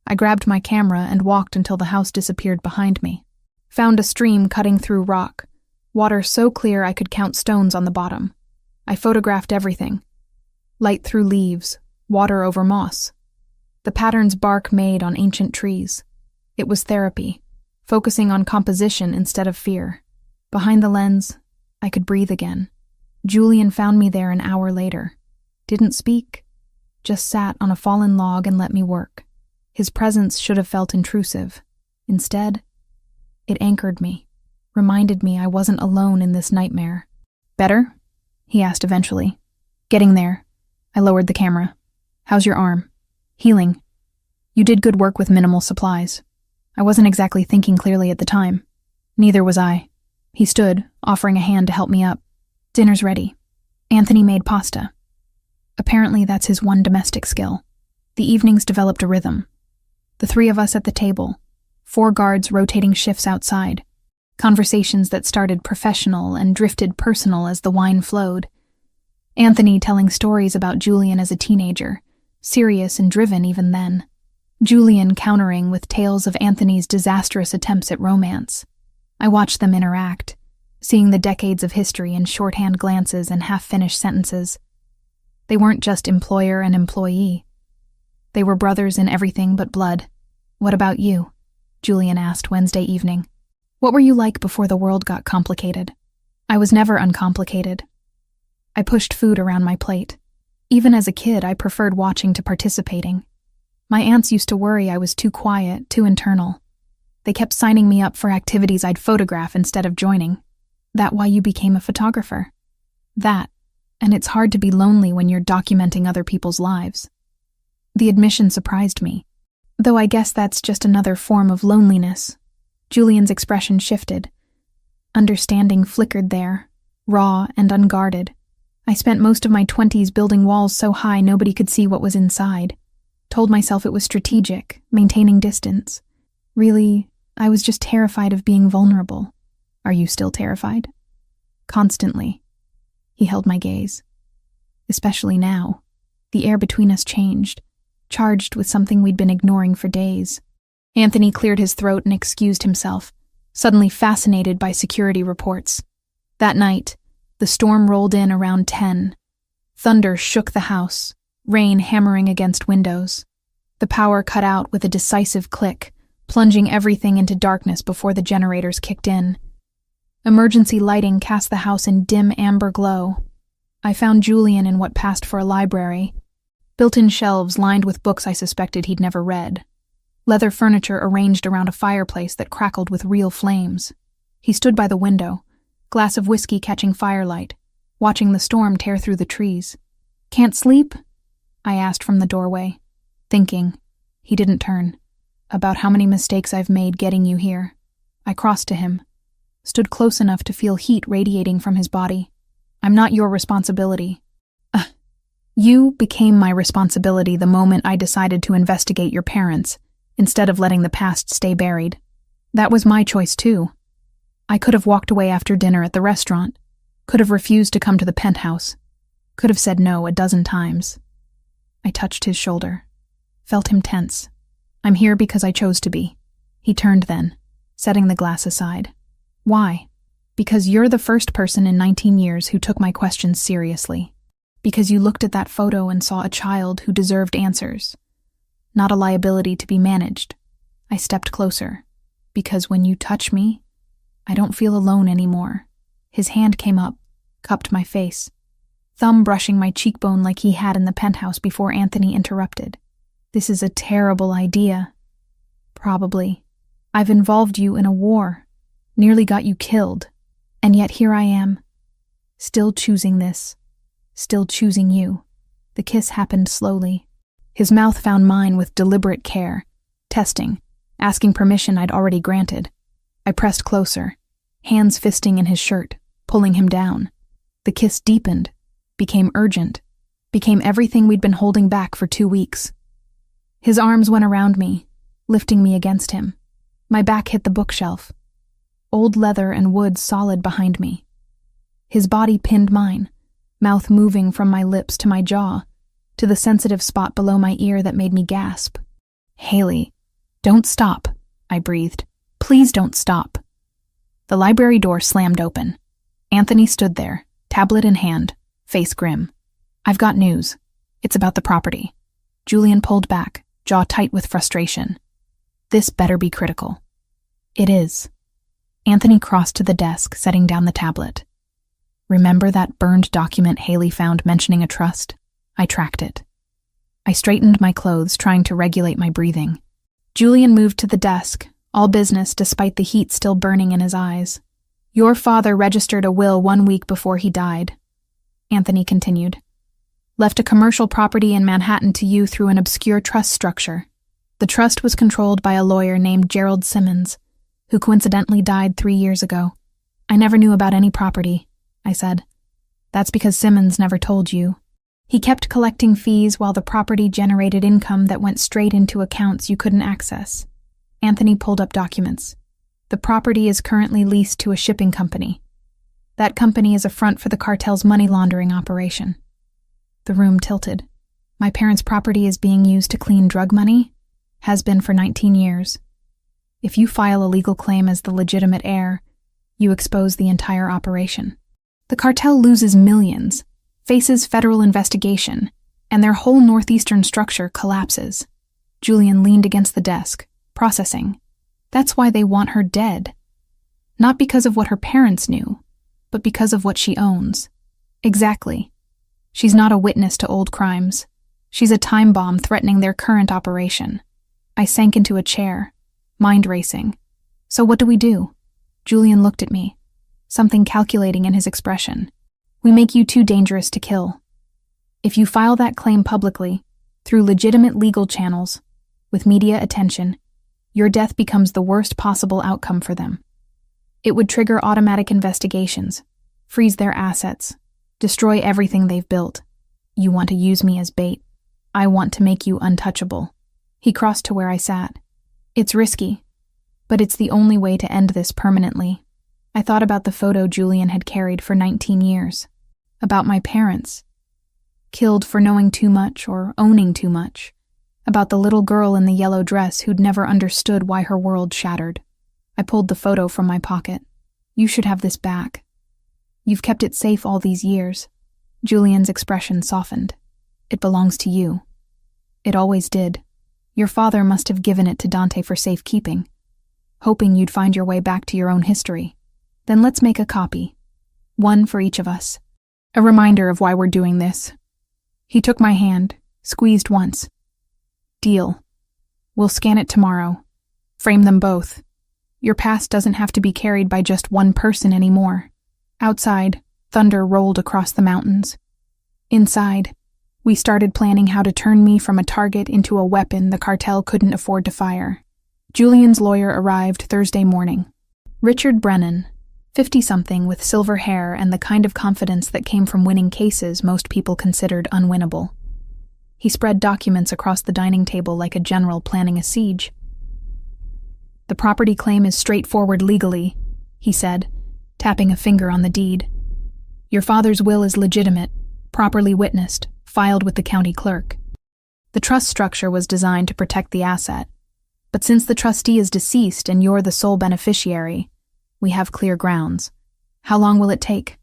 I grabbed my camera and walked until the house disappeared behind me. Found a stream cutting through rock, water so clear I could count stones on the bottom. I photographed everything. Light through leaves, water over moss. The patterns bark made on ancient trees. It was therapy, focusing on composition instead of fear. Behind the lens, I could breathe again. Julian found me there an hour later. Didn't speak, just sat on a fallen log and let me work. His presence should have felt intrusive. Instead, it anchored me, reminded me I wasn't alone in this nightmare. "Better?" he asked eventually. "Getting there." I lowered the camera. "How's your arm?" "Healing. You did good work with minimal supplies." I wasn't exactly thinking clearly at the time. Neither was I. He stood, offering a hand to help me up. "Dinner's ready. Anthony made pasta." Apparently that's his one domestic skill. The evenings developed a rhythm. The 3 of us at the table, 4 guards rotating shifts outside, conversations that started professional and drifted personal as the wine flowed. Anthony telling stories about Julian as a teenager, serious and driven even then. Julian countering with tales of Anthony's disastrous attempts at romance. I watched them interact, seeing the decades of history in shorthand glances and half-finished sentences. They weren't just employer and employee. They were brothers in everything but blood. "What about you?" Julian asked Wednesday evening. What were you like before the world got complicated? I was never uncomplicated. I pushed food around my plate. Even as a kid, I preferred watching to participating. My aunts used to worry I was too quiet, too internal. They kept signing me up for activities I'd photograph instead of joining. That why you became a photographer? That, and it's hard to be lonely when you're documenting other people's lives. The admission surprised me, though I guess that's just another form of loneliness. Julian's expression shifted. Understanding flickered there, raw and unguarded. I spent most of my 20s building walls so high nobody could see what was inside. Told myself it was strategic, maintaining distance. Really, I was just terrified of being vulnerable. Are you still terrified? Constantly. He held my gaze. Especially now. The air between us changed, charged with something we'd been ignoring for days. Anthony cleared his throat and excused himself, suddenly fascinated by security reports. That night, the storm rolled in around 10. Thunder shook the house, rain hammering against windows. The power cut out with a decisive click, plunging everything into darkness before the generators kicked in. Emergency lighting cast the house in dim amber glow. I found Julian in what passed for a library. Built-in shelves lined with books I suspected he'd never read. Leather furniture arranged around a fireplace that crackled with real flames. He stood by the window, glass of whiskey catching firelight, watching the storm tear through the trees. "Can't sleep?" I asked from the doorway, thinking. He didn't turn. "About how many mistakes I've made getting you here." I crossed to him, stood close enough to feel heat radiating from his body. "I'm not your responsibility." You became my responsibility the moment I decided to investigate your parents, instead of letting the past stay buried. That was my choice too. I could have walked away after dinner at the restaurant, could have refused to come to the penthouse, could have said no a dozen times. I touched his shoulder, felt him tense. "I'm here because I chose to be." He turned then, setting the glass aside. "Why?" "Because you're the first person in 19 years who took my questions seriously. Because you looked at that photo and saw a child who deserved answers, not a liability to be managed." I stepped closer. "Because when you touch me, I don't feel alone anymore." His hand came up, cupped my face, thumb brushing my cheekbone like he had in the penthouse before Anthony interrupted. "This is a terrible idea." "Probably. I've involved you in a war, nearly got you killed, and yet here I am, still choosing this, still choosing you." The kiss happened slowly. His mouth found mine with deliberate care, testing, asking permission I'd already granted. I pressed closer, hands fisting in his shirt, pulling him down. The kiss deepened, became urgent, became everything we'd been holding back for 2 weeks. His arms went around me, lifting me against him. My back hit the bookshelf, old leather and wood solid behind me. His body pinned mine, mouth moving from my lips to my jaw, to the sensitive spot below my ear that made me gasp. "Haley, don't stop," I breathed. "Please don't stop." The library door slammed open. Anthony stood there, tablet in hand, face grim. "I've got news. It's about the property." Julian pulled back, jaw tight with frustration. "This better be critical." "It is." Anthony crossed to the desk, setting down the tablet. "Remember that burned document Haley found mentioning a trust? I tracked it." I straightened my clothes, trying to regulate my breathing. Julian moved to the desk, all business despite the heat still burning in his eyes. "Your father registered a will 1 week before he died," Anthony continued. "Left a commercial property in Manhattan to you through an obscure trust structure. The trust was controlled by a lawyer named Gerald Simmons, who coincidentally died 3 years ago. I never knew about any property," I said. "That's because Simmons never told you. He kept collecting fees while the property generated income that went straight into accounts you couldn't access." Anthony pulled up documents. "The property is currently leased to a shipping company. That company is a front for the cartel's money laundering operation." The room tilted. "My parents' property is being used to clean drug money? Has been for 19 years. If you file a legal claim as the legitimate heir, you expose the entire operation. The cartel loses millions, faces federal investigation, and their whole northeastern structure collapses." Julian leaned against the desk, processing. That's why they want her dead. Not because of what her parents knew, but because of what she owns. Exactly. She's not a witness to old crimes. She's a time bomb threatening their current operation. I sank into a chair, mind racing. So what do we do? Julian looked at me, something calculating in his expression. We make you too dangerous to kill. If you file that claim publicly, through legitimate legal channels, with media attention, your death becomes the worst possible outcome for them. It would trigger automatic investigations, freeze their assets, destroy everything they've built. You want to use me as bait. I want to make you untouchable. He crossed to where I sat. It's risky, but it's the only way to end this permanently. I thought about the photo Julian had carried for 19 years. About my parents. Killed for knowing too much or owning too much. About the little girl in the yellow dress who'd never understood why her world shattered. I pulled the photo from my pocket. You should have this back. You've kept it safe all these years. Julian's expression softened. It belongs to you. It always did. Your father must have given it to Dante for safekeeping, hoping you'd find your way back to your own history. Then let's make a copy. One for each of us. A reminder of why we're doing this. He took my hand, squeezed once. Deal. We'll scan it tomorrow. Frame them both. Your past doesn't have to be carried by just one person anymore. Outside, thunder rolled across the mountains. Inside, we started planning how to turn me from a target into a weapon the cartel couldn't afford to fire. Julian's lawyer arrived Thursday morning. Richard Brennan, 50-something with silver hair and the kind of confidence that came from winning cases most people considered unwinnable. He spread documents across the dining table like a general planning a siege. The property claim is straightforward legally, he said, tapping a finger on the deed. Your father's will is legitimate, properly witnessed, filed with the county clerk. The trust structure was designed to protect the asset, but since the trustee is deceased and you're the sole beneficiary, we have clear grounds. How long will it take?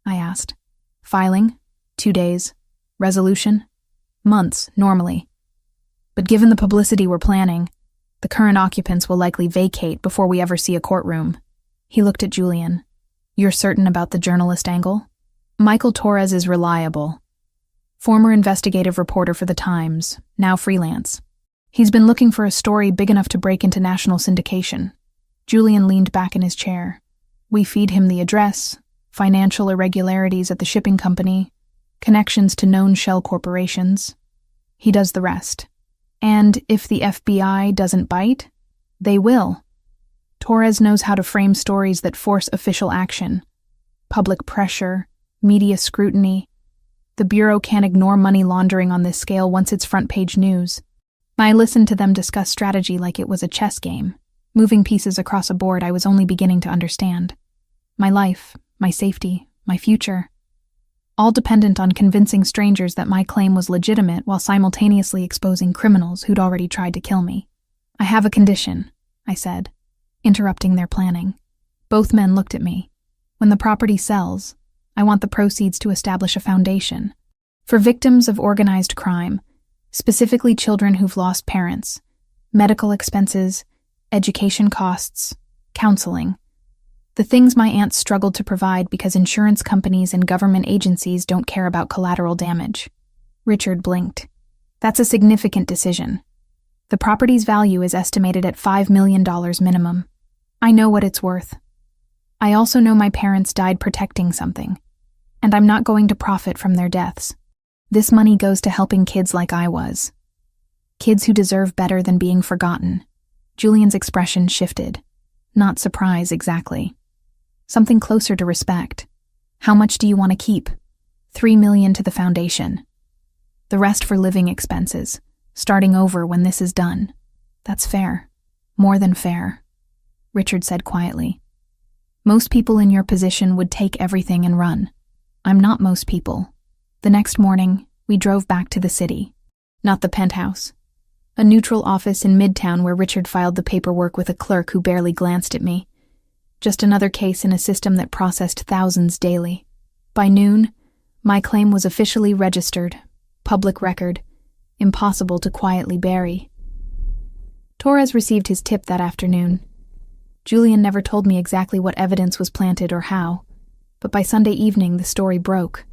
I asked. Filing? 2 days. Resolution? Months, normally. But given the publicity we're planning, the current occupants will likely vacate before we ever see a courtroom. He looked at Julian. You're certain about the journalist angle? Michael Torres is reliable. Former investigative reporter for The Times, now freelance. He's been looking for a story big enough to break into national syndication. Julian leaned back in his chair. We feed him the address, financial irregularities at the shipping company, connections to known shell corporations. He does the rest. And if the FBI doesn't bite, they will. Torres knows how to frame stories that force official action. Public pressure, media scrutiny. The Bureau can't ignore money laundering on this scale once it's front-page news. I listened to them discuss strategy like it was a chess game, moving pieces across a board I was only beginning to understand. My life, my safety, my future. All dependent on convincing strangers that my claim was legitimate while simultaneously exposing criminals who'd already tried to kill me. I have a condition, I said, interrupting their planning. Both men looked at me. When the property sells, I want the proceeds to establish a foundation. For victims of organized crime, specifically children who've lost parents, medical expenses, education costs, counseling. The things my aunt struggled to provide because insurance companies and government agencies don't care about collateral damage. Richard blinked. That's a significant decision. The property's value is estimated at $5 million minimum. I know what it's worth. I also know my parents died protecting something, and I'm not going to profit from their deaths. This money goes to helping kids like I was. Kids who deserve better than being forgotten. Julian's expression shifted. Not surprise, exactly. Something closer to respect. How much do you want to keep? $3 million to the foundation. The rest for living expenses, starting over when this is done. That's fair. More than fair. Richard said quietly. Most people in your position would take everything and run. I'm not most people. The next morning, we drove back to the city. Not the penthouse. A neutral office in Midtown where Richard filed the paperwork with a clerk who barely glanced at me. Just another case in a system that processed thousands daily. By noon, my claim was officially registered, public record, impossible to quietly bury. Torres received his tip that afternoon. Julian never told me exactly what evidence was planted or how, but by Sunday evening the story broke.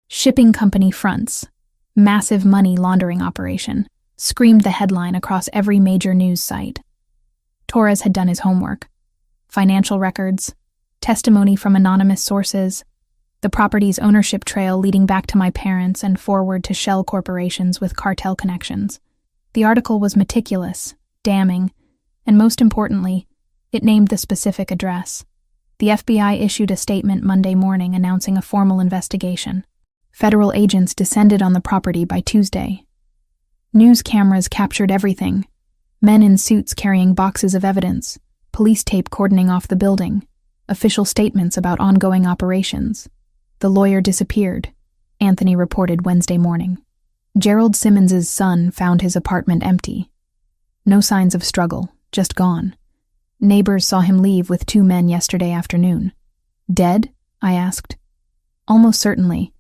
Shipping company fronts, massive money laundering operation, screamed the headline across every major news site. Torres had done his homework. Financial records, testimony from anonymous sources, the property's ownership trail leading back to my parents and forward to shell corporations with cartel connections. The article was meticulous, damning, and most importantly, it named the specific address. The FBI issued a statement Monday morning announcing a formal investigation. Federal agents descended on the property by Tuesday. News cameras captured everything. Men in suits carrying boxes of evidence, police tape cordoning off the building, official statements about ongoing operations. The lawyer disappeared, Anthony reported Wednesday morning. Gerald Simmons's son found his apartment empty. No signs of struggle, just gone. Neighbors saw him leave with 2 men yesterday afternoon. Dead? I asked. Almost certainly.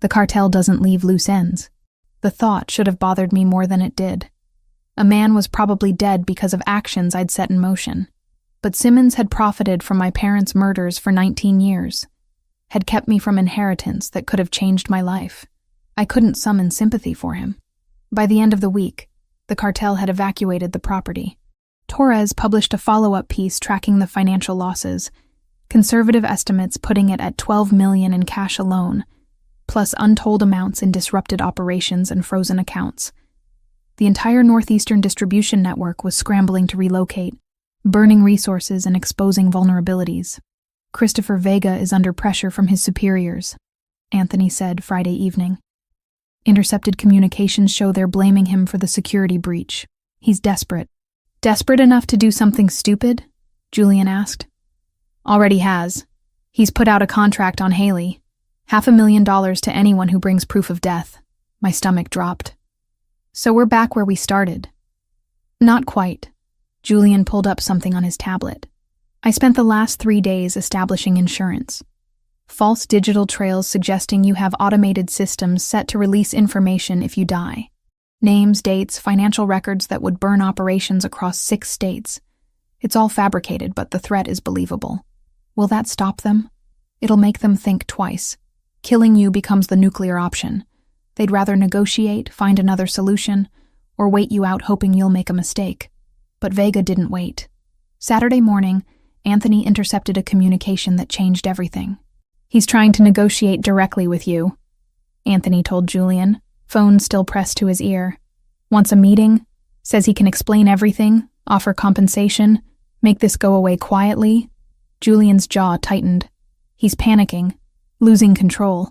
The cartel doesn't leave loose ends. The thought should have bothered me more than it did. A man was probably dead because of actions I'd set in motion. But Simmons had profited from my parents' murders for 19 years, had kept me from inheritance that could have changed my life. I couldn't summon sympathy for him. By the end of the week, the cartel had evacuated the property. Torres published a follow-up piece tracking the financial losses, conservative estimates putting it at $12 million in cash alone, plus untold amounts in disrupted operations and frozen accounts. The entire Northeastern distribution network was scrambling to relocate, burning resources and exposing vulnerabilities. Christopher Vega is under pressure from his superiors, Anthony said Friday evening. Intercepted communications show they're blaming him for the security breach. He's desperate. Desperate enough to do something stupid? Julian asked. Already has. He's put out a contract on Haley. $500,000 to anyone who brings proof of death. My stomach dropped. So we're back where we started. Not quite. Julian pulled up something on his tablet. I spent the last 3 days establishing insurance. False digital trails suggesting you have automated systems set to release information if you die. Names, dates, financial records that would burn operations across 6 states. It's all fabricated, but the threat is believable. Will that stop them? It'll make them think twice. Killing you becomes the nuclear option. They'd rather negotiate, find another solution, or wait you out hoping you'll make a mistake. But Vega didn't wait. Saturday morning, Anthony intercepted a communication that changed everything. He's trying to negotiate directly with you, Anthony told Julian, phone still pressed to his ear. Wants a meeting, says he can explain everything, offer compensation, make this go away quietly. Julian's jaw tightened. He's panicking, losing control.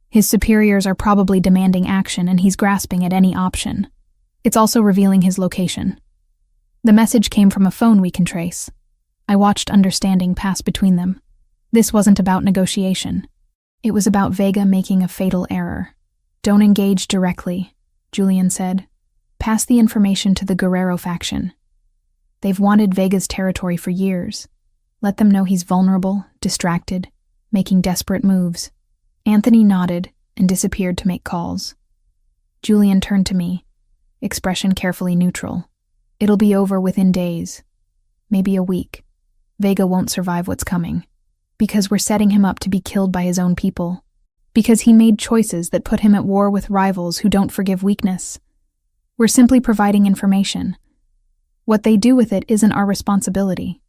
His superiors are probably demanding action and he's grasping at any option. It's also revealing his location. The message came from a phone we can trace. I watched understanding pass between them. This wasn't about negotiation. It was about Vega making a fatal error. Don't engage directly, Julian said. Pass the information to the Guerrero faction. They've wanted Vega's territory for years. Let them know he's vulnerable, distracted, making desperate moves. Anthony nodded and disappeared to make calls. Julian turned to me, expression carefully neutral. It'll be over within days, maybe a week. Vega won't survive what's coming. Because we're setting him up to be killed by his own people. Because he made choices that put him at war with rivals who don't forgive weakness. We're simply providing information. What they do with it isn't our responsibility.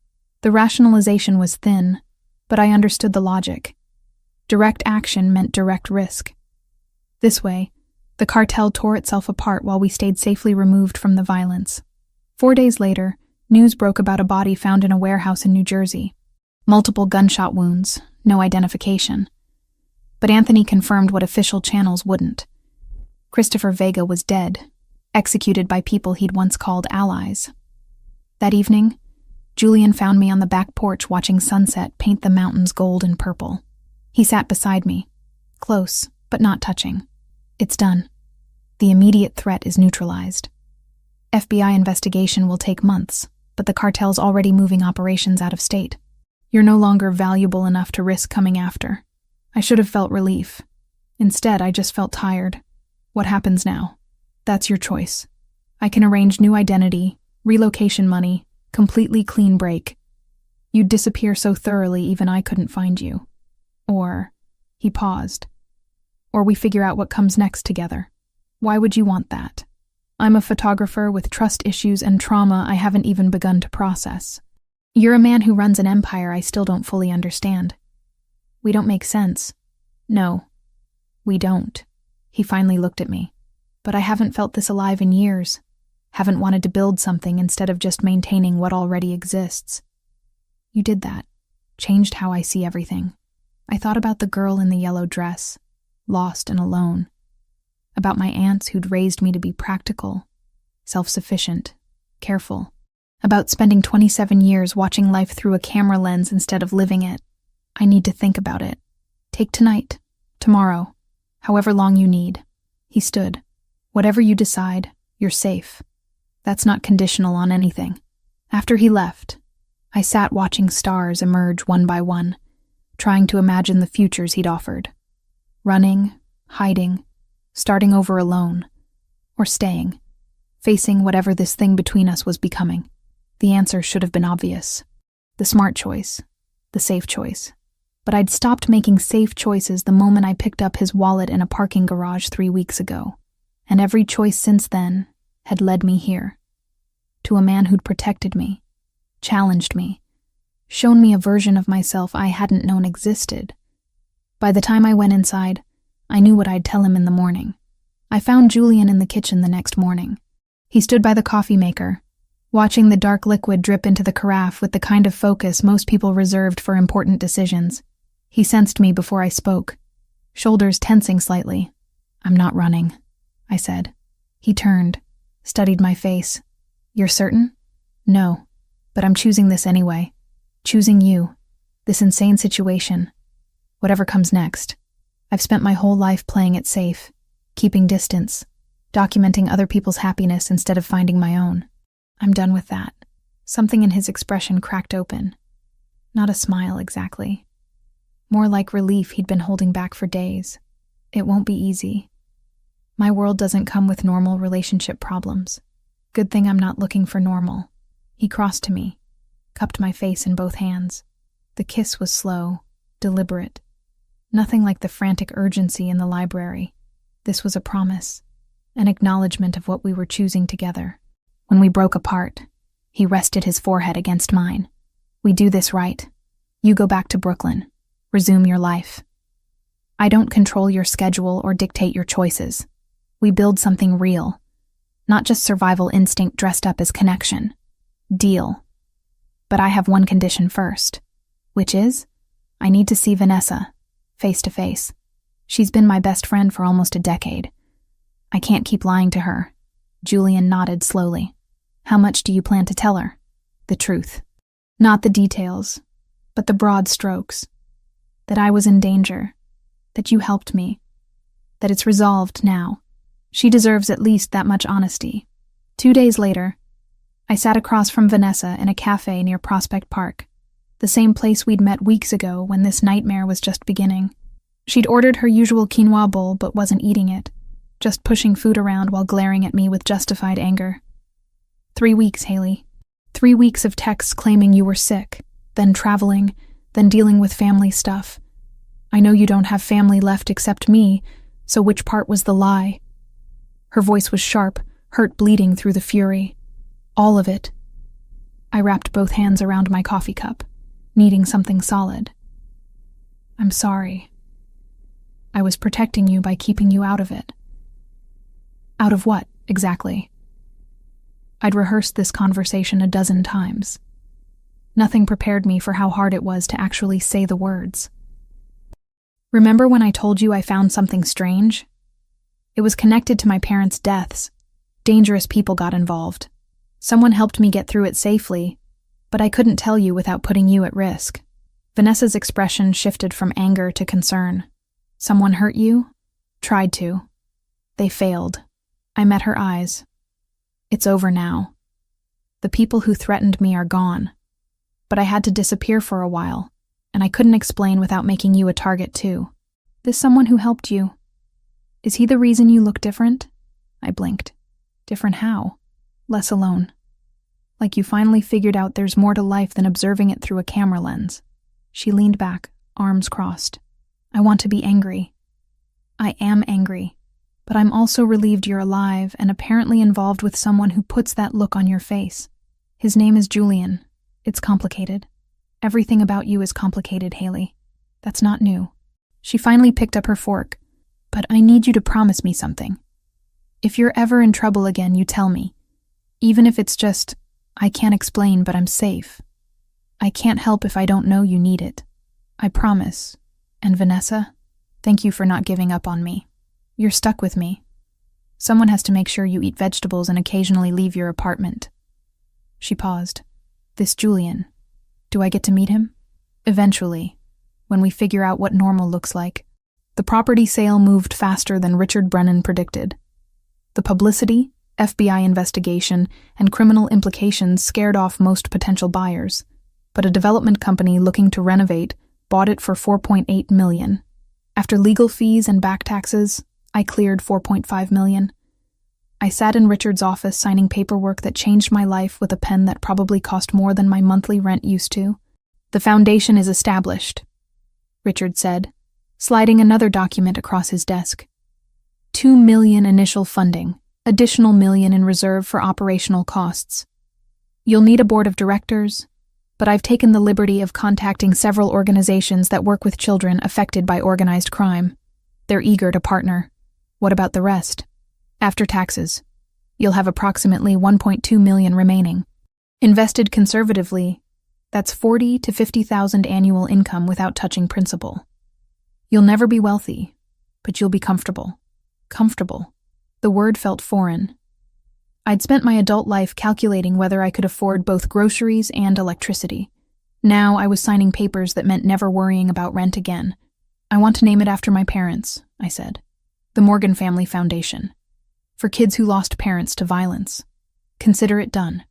The rationalization was thin, but I understood the logic. Direct action meant direct risk. This way, the cartel tore itself apart while we stayed safely removed from the violence. 4 days later, news broke about a body found in a warehouse in New Jersey. Multiple gunshot wounds, no identification. But Anthony confirmed what official channels wouldn't. Christopher Vega was dead, executed by people he'd once called allies. That evening, Julian found me on the back porch watching sunset paint the mountains gold and purple. He sat beside me, close, but not touching. It's done. The immediate threat is neutralized. FBI investigation will take months, but the cartel's already moving operations out of state. You're no longer valuable enough to risk coming after. I should have felt relief. Instead, I just felt tired. What happens now? That's your choice. I can arrange new identity, relocation money, completely clean break. You'd disappear so thoroughly even I couldn't find you. Or," he paused, "or we figure out what comes next together. Why would you want that? I'm a photographer with trust issues and trauma I haven't even begun to process. You're a man who runs an empire I still don't fully understand. We don't make sense. No, we don't." He finally looked at me. "But I haven't felt this alive in years. Haven't wanted to build something instead of just maintaining what already exists. You did that. Changed how I see everything. I thought about the girl in the yellow dress, lost and alone. About my aunts who'd raised me to be practical, self-sufficient, careful. About spending 27 years watching life through a camera lens instead of living it. I need to think about it. Take tonight, tomorrow, however long you need." He stood. "Whatever you decide, you're safe. That's not conditional on anything." After he left, I sat watching stars emerge one by one, trying to imagine the futures he'd offered. Running, hiding, starting over alone, or staying, facing whatever this thing between us was becoming. The answer should have been obvious. The smart choice, the safe choice. But I'd stopped making safe choices the moment I picked up his wallet in a parking garage 3 weeks ago, and every choice since then had led me here. To a man who'd protected me, challenged me, shown me a version of myself I hadn't known existed. By the time I went inside, I knew what I'd tell him in the morning. I found Julian in the kitchen the next morning. He stood by the coffee maker, watching the dark liquid drip into the carafe with the kind of focus most people reserved for important decisions. He sensed me before I spoke, shoulders tensing slightly. "I'm not running," I said. He turned, studied my face. "You're certain?" "No, but I'm choosing this anyway. Choosing you. This insane situation. Whatever comes next. I've spent my whole life playing it safe, keeping distance, documenting other people's happiness instead of finding my own. I'm done with that." Something in his expression cracked open. Not a smile exactly. More like relief he'd been holding back for days. "It won't be easy. My world doesn't come with normal relationship problems. Good thing I'm not looking for normal." He crossed to me, cupped my face in both hands. The kiss was slow, deliberate. Nothing like the frantic urgency in the library. This was a promise, an acknowledgement of what we were choosing together. When we broke apart, he rested his forehead against mine. "We do this right. You go back to Brooklyn. Resume your life. I don't control your schedule or dictate your choices. We build something real, not just survival instinct dressed up as connection. Deal. But I have one condition first, which is, I need to see Vanessa, face to face. She's been my best friend for almost a decade. I can't keep lying to her." Julian nodded slowly. "How much do you plan to tell her?" "The truth. Not the details, but the broad strokes. That I was in danger, that you helped me, that it's resolved now. She deserves at least that much honesty." 2 days later, I sat across from Vanessa in a cafe near Prospect Park, the same place we'd met weeks ago when this nightmare was just beginning. She'd ordered her usual quinoa bowl but wasn't eating it, just pushing food around while glaring at me with justified anger. 3 weeks, Haley. 3 weeks of texts claiming you were sick, then traveling, then dealing with family stuff. I know you don't have family left except me, so which part was the lie? Her voice was sharp, hurt bleeding through the fury. All of it. I wrapped both hands around my coffee cup, needing something solid. I'm sorry. I was protecting you by keeping you out of it. Out of what, exactly? I'd rehearsed this conversation a dozen times. Nothing prepared me for how hard it was to actually say the words. Remember when I told you I found something strange? It was connected to my parents' deaths. Dangerous people got involved. Someone helped me get through it safely, but I couldn't tell you without putting you at risk. Vanessa's expression shifted from anger to concern. Someone hurt you? Tried to. They failed. I met her eyes. It's over now. The people who threatened me are gone. But I had to disappear for a while, and I couldn't explain without making you a target too. This someone who helped you, is he the reason you look different? I blinked. Different how? less alone. Like you finally figured out there's more to life than observing it through a camera lens. She leaned back, arms crossed. I want to be angry. I am angry, but I'm also relieved you're alive and apparently involved with someone who puts that look on your face. His name is Julian. It's complicated. Everything about you is complicated, Haley. That's not new. She finally picked up her fork. But I need you to promise me something. If you're ever in trouble again, you tell me. Even if it's just, I can't explain, but I'm safe. I can't help if I don't know you need it. I promise. And Vanessa, thank you for not giving up on me. You're stuck with me. Someone has to make sure you eat vegetables and occasionally leave your apartment. She paused. This Julian, do I get to meet him? Eventually, when we figure out what normal looks like. The property sale moved faster than Richard Brennan predicted. The publicity, FBI investigation, and criminal implications scared off most potential buyers, but a development company looking to renovate bought it for $4.8 million. After legal fees and back taxes, I cleared $4.5 million. I sat in Richard's office signing paperwork that changed my life with a pen that probably cost more than my monthly rent used to. The foundation is established, Richard said, sliding another document across his desk. $2 million initial funding, additional $1 million in reserve for operational costs. You'll need a board of directors, but I've taken the liberty of contacting several organizations that work with children affected by organized crime. They're eager to partner. What about the rest? After taxes, you'll have approximately $1.2 million remaining. Invested conservatively, that's $40,000 to $50,000 annual income without touching principal. You'll never be wealthy, but you'll be comfortable. Comfortable. The word felt foreign. I'd spent my adult life calculating whether I could afford both groceries and electricity. Now I was signing papers that meant never worrying about rent again. I want to name it after my parents, I said. The Morgan Family Foundation. For kids who lost parents to violence. Consider it done.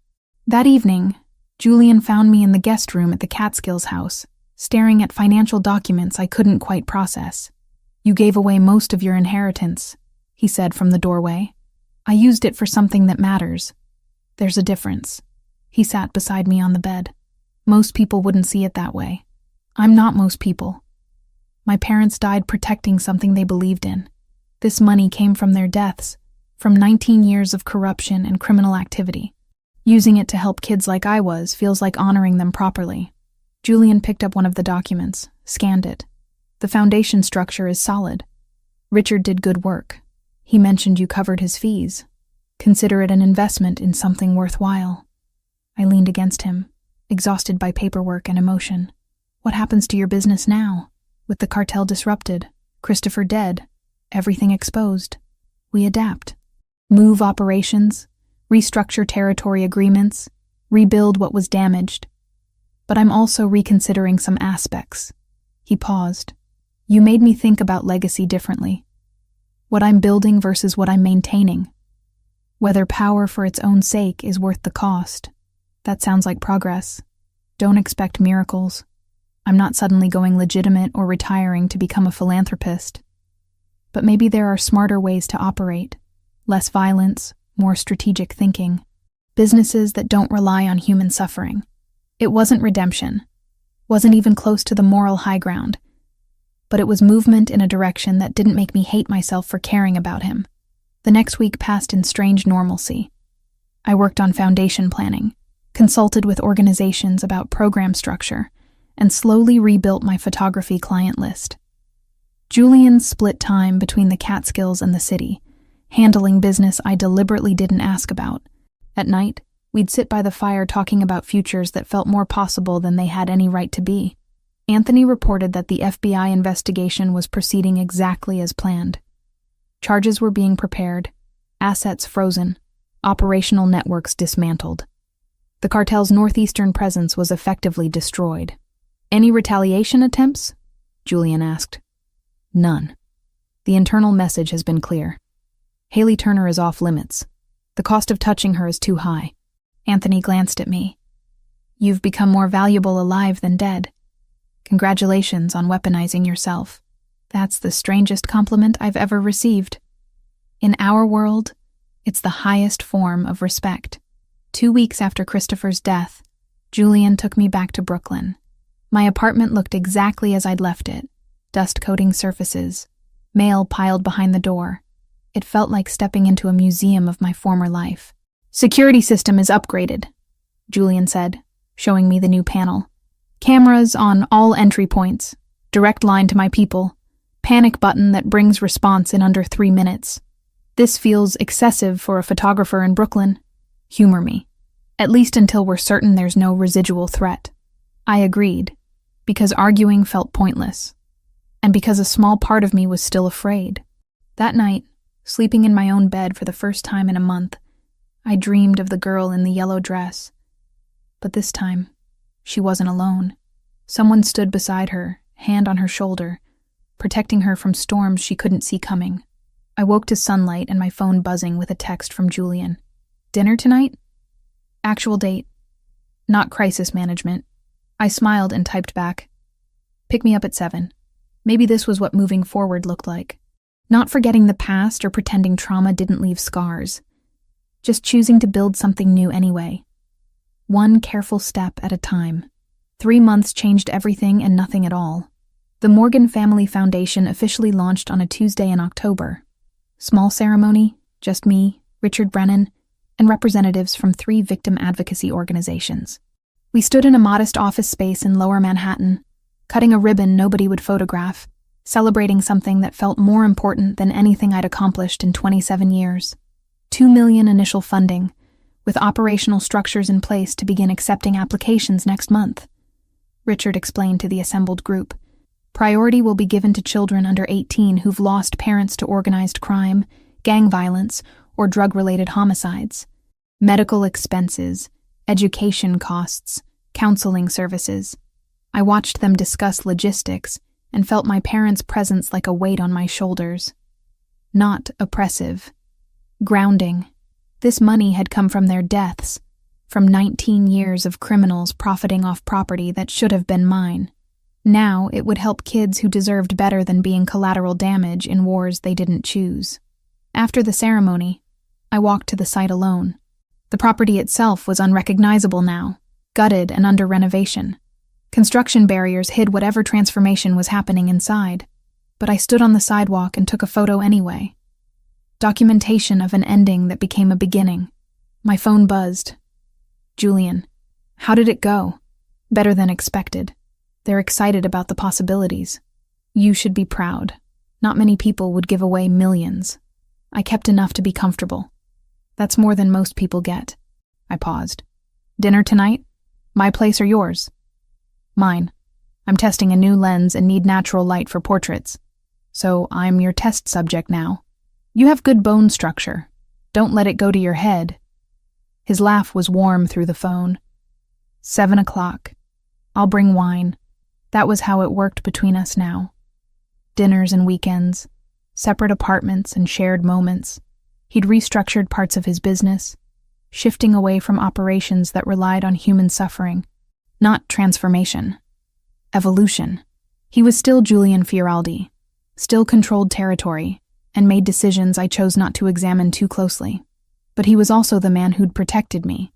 That evening, Julian found me in the guest room at the Catskills house, staring at financial documents I couldn't quite process. You gave away most of your inheritance, he said from the doorway. I used it for something that matters. There's a difference. He sat beside me on the bed. Most people wouldn't see it that way. I'm not most people. My parents died protecting something they believed in. This money came from their deaths, from 19 years of corruption and criminal activity. Using it to help kids like I was feels like honoring them properly. Julian picked up one of the documents, scanned it. The foundation structure is solid. Richard did good work. He mentioned you covered his fees. Consider it an investment in something worthwhile. I leaned against him, exhausted by paperwork and emotion. What happens to your business now? With the cartel disrupted, Christopher dead, everything exposed. We adapt. Move operations, restructure territory agreements, rebuild what was damaged. But I'm also reconsidering some aspects. He paused. You made me think about legacy differently. What I'm building versus what I'm maintaining. Whether power for its own sake is worth the cost. That sounds like progress. Don't expect miracles. I'm not suddenly going legitimate or retiring to become a philanthropist. But maybe there are smarter ways to operate. Less violence, more strategic thinking. Businesses that don't rely on human suffering. It wasn't redemption. Wasn't even close to the moral high ground. But it was movement in a direction that didn't make me hate myself for caring about him. The next week passed in strange normalcy. I worked on foundation planning, consulted with organizations about program structure, and slowly rebuilt my photography client list. Julian split time between the Catskills and the city, handling business I deliberately didn't ask about. At night, we'd sit by the fire talking about futures that felt more possible than they had any right to be. Anthony reported that the FBI investigation was proceeding exactly as planned. Charges were being prepared, assets frozen, operational networks dismantled. The cartel's northeastern presence was effectively destroyed. Any retaliation attempts? Julian asked. None. The internal message has been clear. Haley Turner is off limits. The cost of touching her is too high. Anthony glanced at me. You've become more valuable alive than dead. Congratulations on weaponizing yourself. That's the strangest compliment I've ever received. In our world, it's the highest form of respect. 2 weeks after Christopher's death, Julian took me back to Brooklyn. My apartment looked exactly as I'd left it, dust-coating surfaces, mail piled behind the door. It felt like stepping into a museum of my former life. "Security system is upgraded," Julian said, showing me the new panel. "Cameras on all entry points, direct line to my people, panic button that brings response in under 3 minutes. This feels excessive for a photographer in Brooklyn. Humor me. At least until we're certain there's no residual threat." I agreed, because arguing felt pointless, and because a small part of me was still afraid. That night, sleeping in my own bed for the first time in a month, I dreamed of the girl in the yellow dress. But this time, she wasn't alone. Someone stood beside her, hand on her shoulder, protecting her from storms she couldn't see coming. I woke to sunlight and my phone buzzing with a text from Julian. "Dinner tonight? Actual date. Not crisis management." I smiled and typed back, "Pick me up at 7. Maybe this was what moving forward looked like. Not forgetting the past or pretending trauma didn't leave scars. Just choosing to build something new anyway. One careful step at a time. 3 months changed everything and nothing at all. The Morgan Family Foundation officially launched on a Tuesday in October. Small ceremony, just me, Richard Brennan, and representatives from 3 victim advocacy organizations. We stood in a modest office space in Lower Manhattan, cutting a ribbon nobody would photograph, celebrating something that felt more important than anything I'd accomplished in 27 years. $2 million initial funding, with operational structures in place to begin accepting applications next month. Richard explained to the assembled group. Priority will be given to children under 18 who've lost parents to organized crime, gang violence, or drug-related homicides. Medical expenses, education costs, counseling services. I watched them discuss logistics and felt my parents' presence like a weight on my shoulders. Not oppressive. Grounding. This money had come from their deaths, from 19 years of criminals profiting off property that should have been mine. Now it would help kids who deserved better than being collateral damage in wars they didn't choose. After the ceremony, I walked to the site alone. The property itself was unrecognizable now, gutted and under renovation. Construction barriers hid whatever transformation was happening inside, but I stood on the sidewalk and took a photo anyway. Documentation of an ending that became a beginning. My phone buzzed. "Julian, how did it go?" "Better than expected. They're excited about the possibilities. You should be proud. Not many people would give away millions. I kept enough to be comfortable. That's more than most people get." I paused. "Dinner tonight? My place or yours?" "Mine. I'm testing a new lens and need natural light for portraits. So I'm your test subject now. You have good bone structure. Don't let it go to your head." His laugh was warm through the phone. 7 o'clock. I'll bring wine. That was how it worked between us now. Dinners and weekends, separate apartments and shared moments. He'd restructured parts of his business, shifting away from operations that relied on human suffering. Not transformation. Evolution. He was still Julian Fioraldi, still controlled territory, and made decisions I chose not to examine too closely. But he was also the man who'd protected me,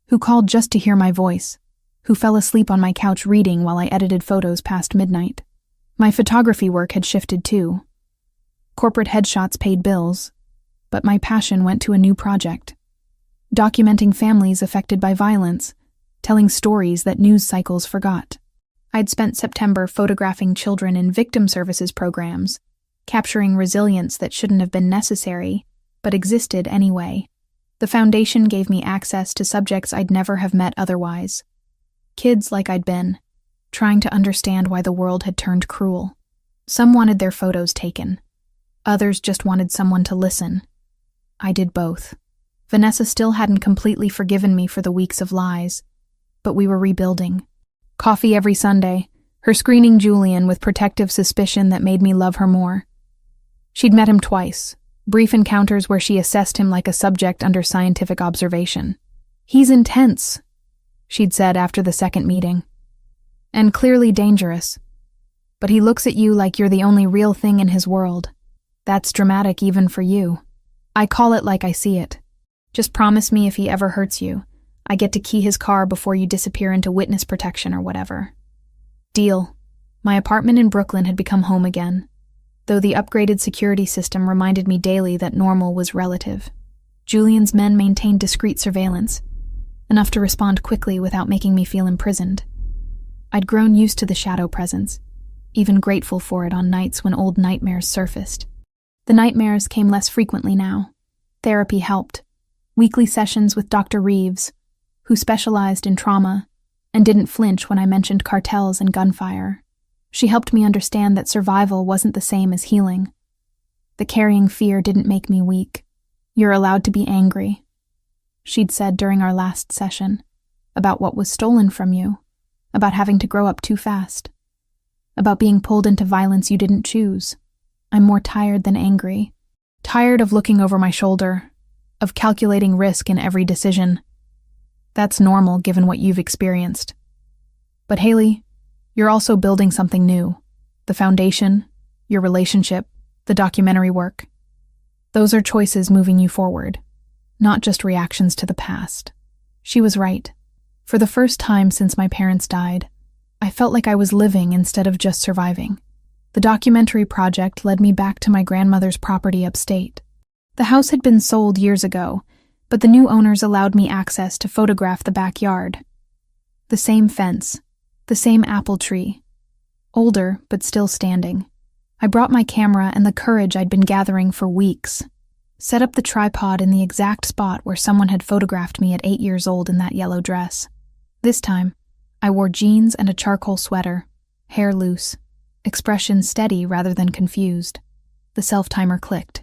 who called just to hear my voice, who fell asleep on my couch reading while I edited photos past midnight. My photography work had shifted too. Corporate headshots paid bills, but my passion went to a new project. Documenting families affected by violence, telling stories that news cycles forgot. I'd spent September photographing children in victim services programs, capturing resilience that shouldn't have been necessary, but existed anyway. The foundation gave me access to subjects I'd never have met otherwise. Kids like I'd been, trying to understand why the world had turned cruel. Some wanted their photos taken. Others just wanted someone to listen. I did both. Vanessa still hadn't completely forgiven me for the weeks of lies, but we were rebuilding. Coffee every Sunday, her screening Julian with protective suspicion that made me love her more. She'd met him twice, brief encounters where she assessed him like a subject under scientific observation. "He's intense," she'd said after the second meeting, "and clearly dangerous. But he looks at you like you're the only real thing in his world. That's dramatic even for you. I call it like I see it. Just promise me if he ever hurts you, I get to key his car before you disappear into witness protection or whatever. Deal. My apartment in Brooklyn had become home again, though the upgraded security system reminded me daily that normal was relative. Julian's men maintained discreet surveillance, enough to respond quickly without making me feel imprisoned. I'd grown used to the shadow presence, even grateful for it on nights when old nightmares surfaced. The nightmares came less frequently now. Therapy helped. Weekly sessions with Dr. Reeves, who specialized in trauma and didn't flinch when I mentioned cartels and gunfire. She helped me understand that survival wasn't the same as healing. The carrying fear didn't make me weak. You're allowed to be angry, she'd said during our last session, about what was stolen from you, about having to grow up too fast, about being pulled into violence you didn't choose. I'm more tired than angry. Tired of looking over my shoulder, of calculating risk in every decision. That's normal given what you've experienced. But Haley, you're also building something new. The foundation, your relationship, the documentary work. Those are choices moving you forward, not just reactions to the past. She was right. For the first time since my parents died, I felt like I was living instead of just surviving. The documentary project led me back to my grandmother's property upstate. The house had been sold years ago, but the new owners allowed me access to photograph the backyard. The same fence, the same apple tree, older but still standing. I brought my camera and the courage I'd been gathering for weeks. Set up the tripod in the exact spot where someone had photographed me at 8 years old in that yellow dress. This time, I wore jeans and a charcoal sweater, hair loose, expression steady rather than confused. The self-timer clicked.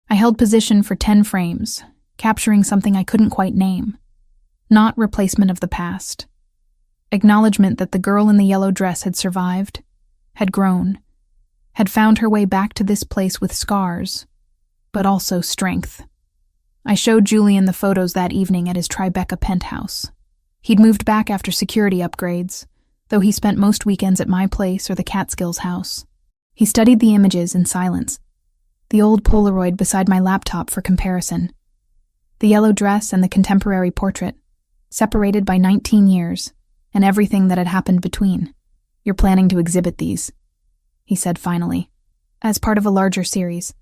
I held position for 10 frames, capturing something I couldn't quite name. Not replacement of the past. Acknowledgement that the girl in the yellow dress had survived, had grown, had found her way back to this place with scars, but also strength. I showed Julian the photos that evening at his Tribeca penthouse. He'd moved back after security upgrades, though he spent most weekends at my place or the Catskills house. He studied the images in silence, the old Polaroid beside my laptop for comparison, the yellow dress and the contemporary portrait, separated by 19 years, and everything that had happened between. You're planning to exhibit these, he said finally, as part of a larger series.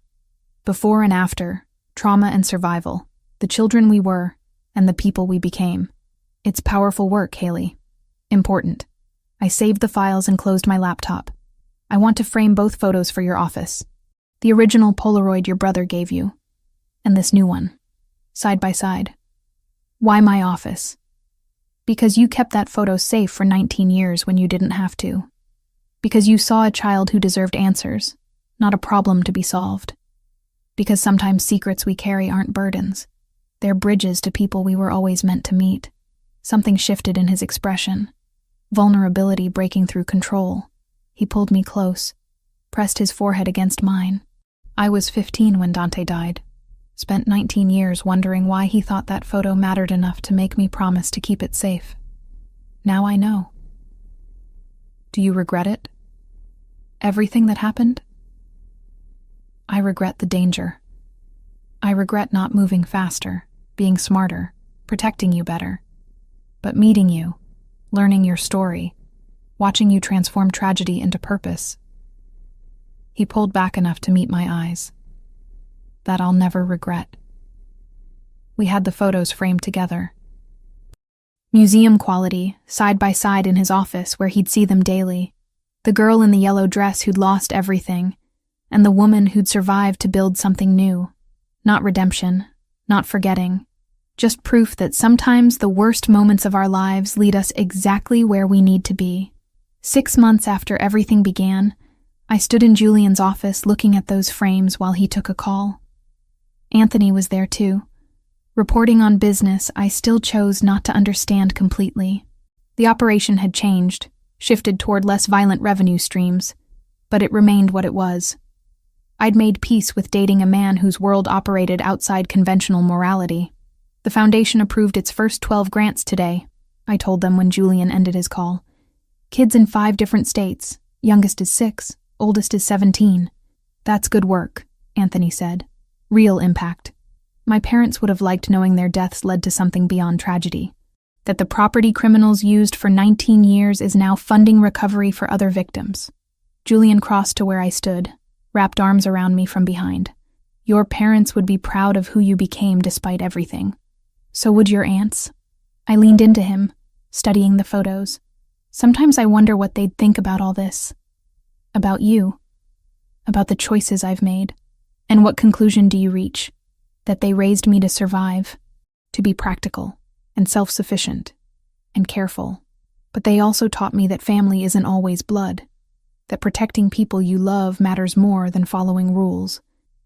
Before and after, trauma and survival, the children we were, and the people we became. It's powerful work, Haley. Important. I saved the files and closed my laptop. I want to frame both photos for your office. The original Polaroid your brother gave you, and this new one, side by side. Why my office? Because you kept that photo safe for 19 years when you didn't have to. Because you saw a child who deserved answers, not a problem to be solved. Because sometimes secrets we carry aren't burdens. They're bridges to people we were always meant to meet. Something shifted in his expression. Vulnerability breaking through control. He pulled me close, pressed his forehead against mine. I was 15 when Dante died. Spent 19 years wondering why he thought that photo mattered enough to make me promise to keep it safe. Now I know. Do you regret it? Everything that happened? I regret the danger. I regret not moving faster, being smarter, protecting you better. But meeting you, learning your story, watching you transform tragedy into purpose. He pulled back enough to meet my eyes. That I'll never regret. We had the photos framed together. Museum quality, side by side in his office where he'd see them daily. The girl in the yellow dress who'd lost everything, and the woman who'd survived to build something new. Not redemption, not forgetting. Just proof that sometimes the worst moments of our lives lead us exactly where we need to be. 6 months after everything began, I stood in Julian's office looking at those frames while he took a call. Anthony was there too. Reporting on business I still chose not to understand completely. The operation had changed, shifted toward less violent revenue streams, but it remained what it was. I'd made peace with dating a man whose world operated outside conventional morality. The foundation approved its first 12 grants today, I told them when Julian ended his call. Kids in 5 different states. Youngest is 6, oldest is 17. That's good work, Anthony said. Real impact. My parents would have liked knowing their deaths led to something beyond tragedy. that the property criminals used for 19 years is now funding recovery for other victims. Julian crossed to where I stood, wrapped arms around me from behind. Your parents would be proud of who you became despite everything. So would your aunts. I leaned into him, studying the photos. Sometimes I wonder what they'd think about all this. About you. About the choices I've made. And what conclusion do you reach? That they raised me to survive, to be practical, and self-sufficient, and careful. But they also taught me that family isn't always blood, that protecting people you love matters more than following rules,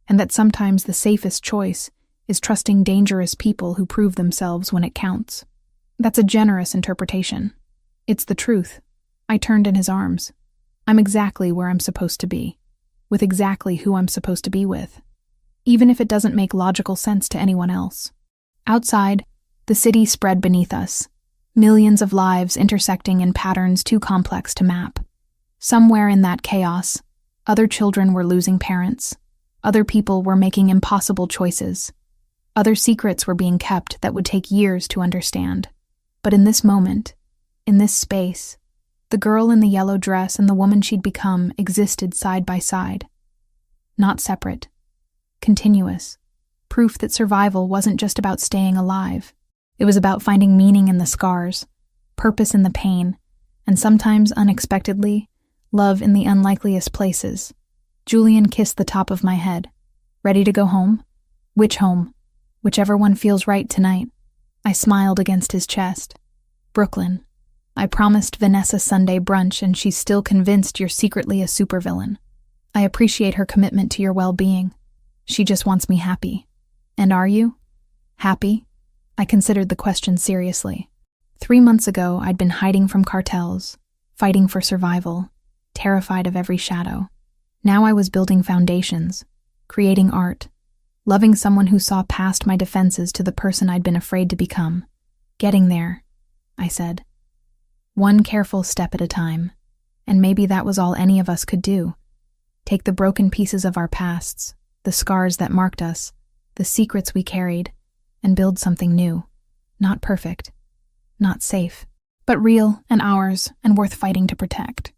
and that sometimes the safest choice is trusting dangerous people who prove themselves when it counts. That's a generous interpretation. It's the truth. I turned in his arms. I'm exactly where I'm supposed to be, with exactly who I'm supposed to be with, even if it doesn't make logical sense to anyone else. Outside, the city spread beneath us, millions of lives intersecting in patterns too complex to map. Somewhere in that chaos, other children were losing parents, other people were making impossible choices, other secrets were being kept that would take years to understand. But in this moment, in this space, the girl in the yellow dress and the woman she'd become existed side by side. Not separate. Continuous. Proof that survival wasn't just about staying alive. It was about finding meaning in the scars, purpose in the pain, and sometimes unexpectedly, love in the unlikeliest places. Julian kissed the top of my head. Ready to go home? Which home? Whichever one feels right tonight. I smiled against his chest. Brooklyn. I promised Vanessa Sunday brunch and she's still convinced you're secretly a supervillain. I appreciate her commitment to your well-being. She just wants me happy. And are you? Happy? I considered the question seriously. 3 months ago, I'd been hiding from cartels, fighting for survival, terrified of every shadow. Now I was building foundations, creating art, loving someone who saw past my defenses to the person I'd been afraid to become. Getting there, I said. One careful step at a time. And maybe that was all any of us could do. Take the broken pieces of our pasts, the scars that marked us, the secrets we carried, and build something new. Not perfect, not safe, but real and ours and worth fighting to protect.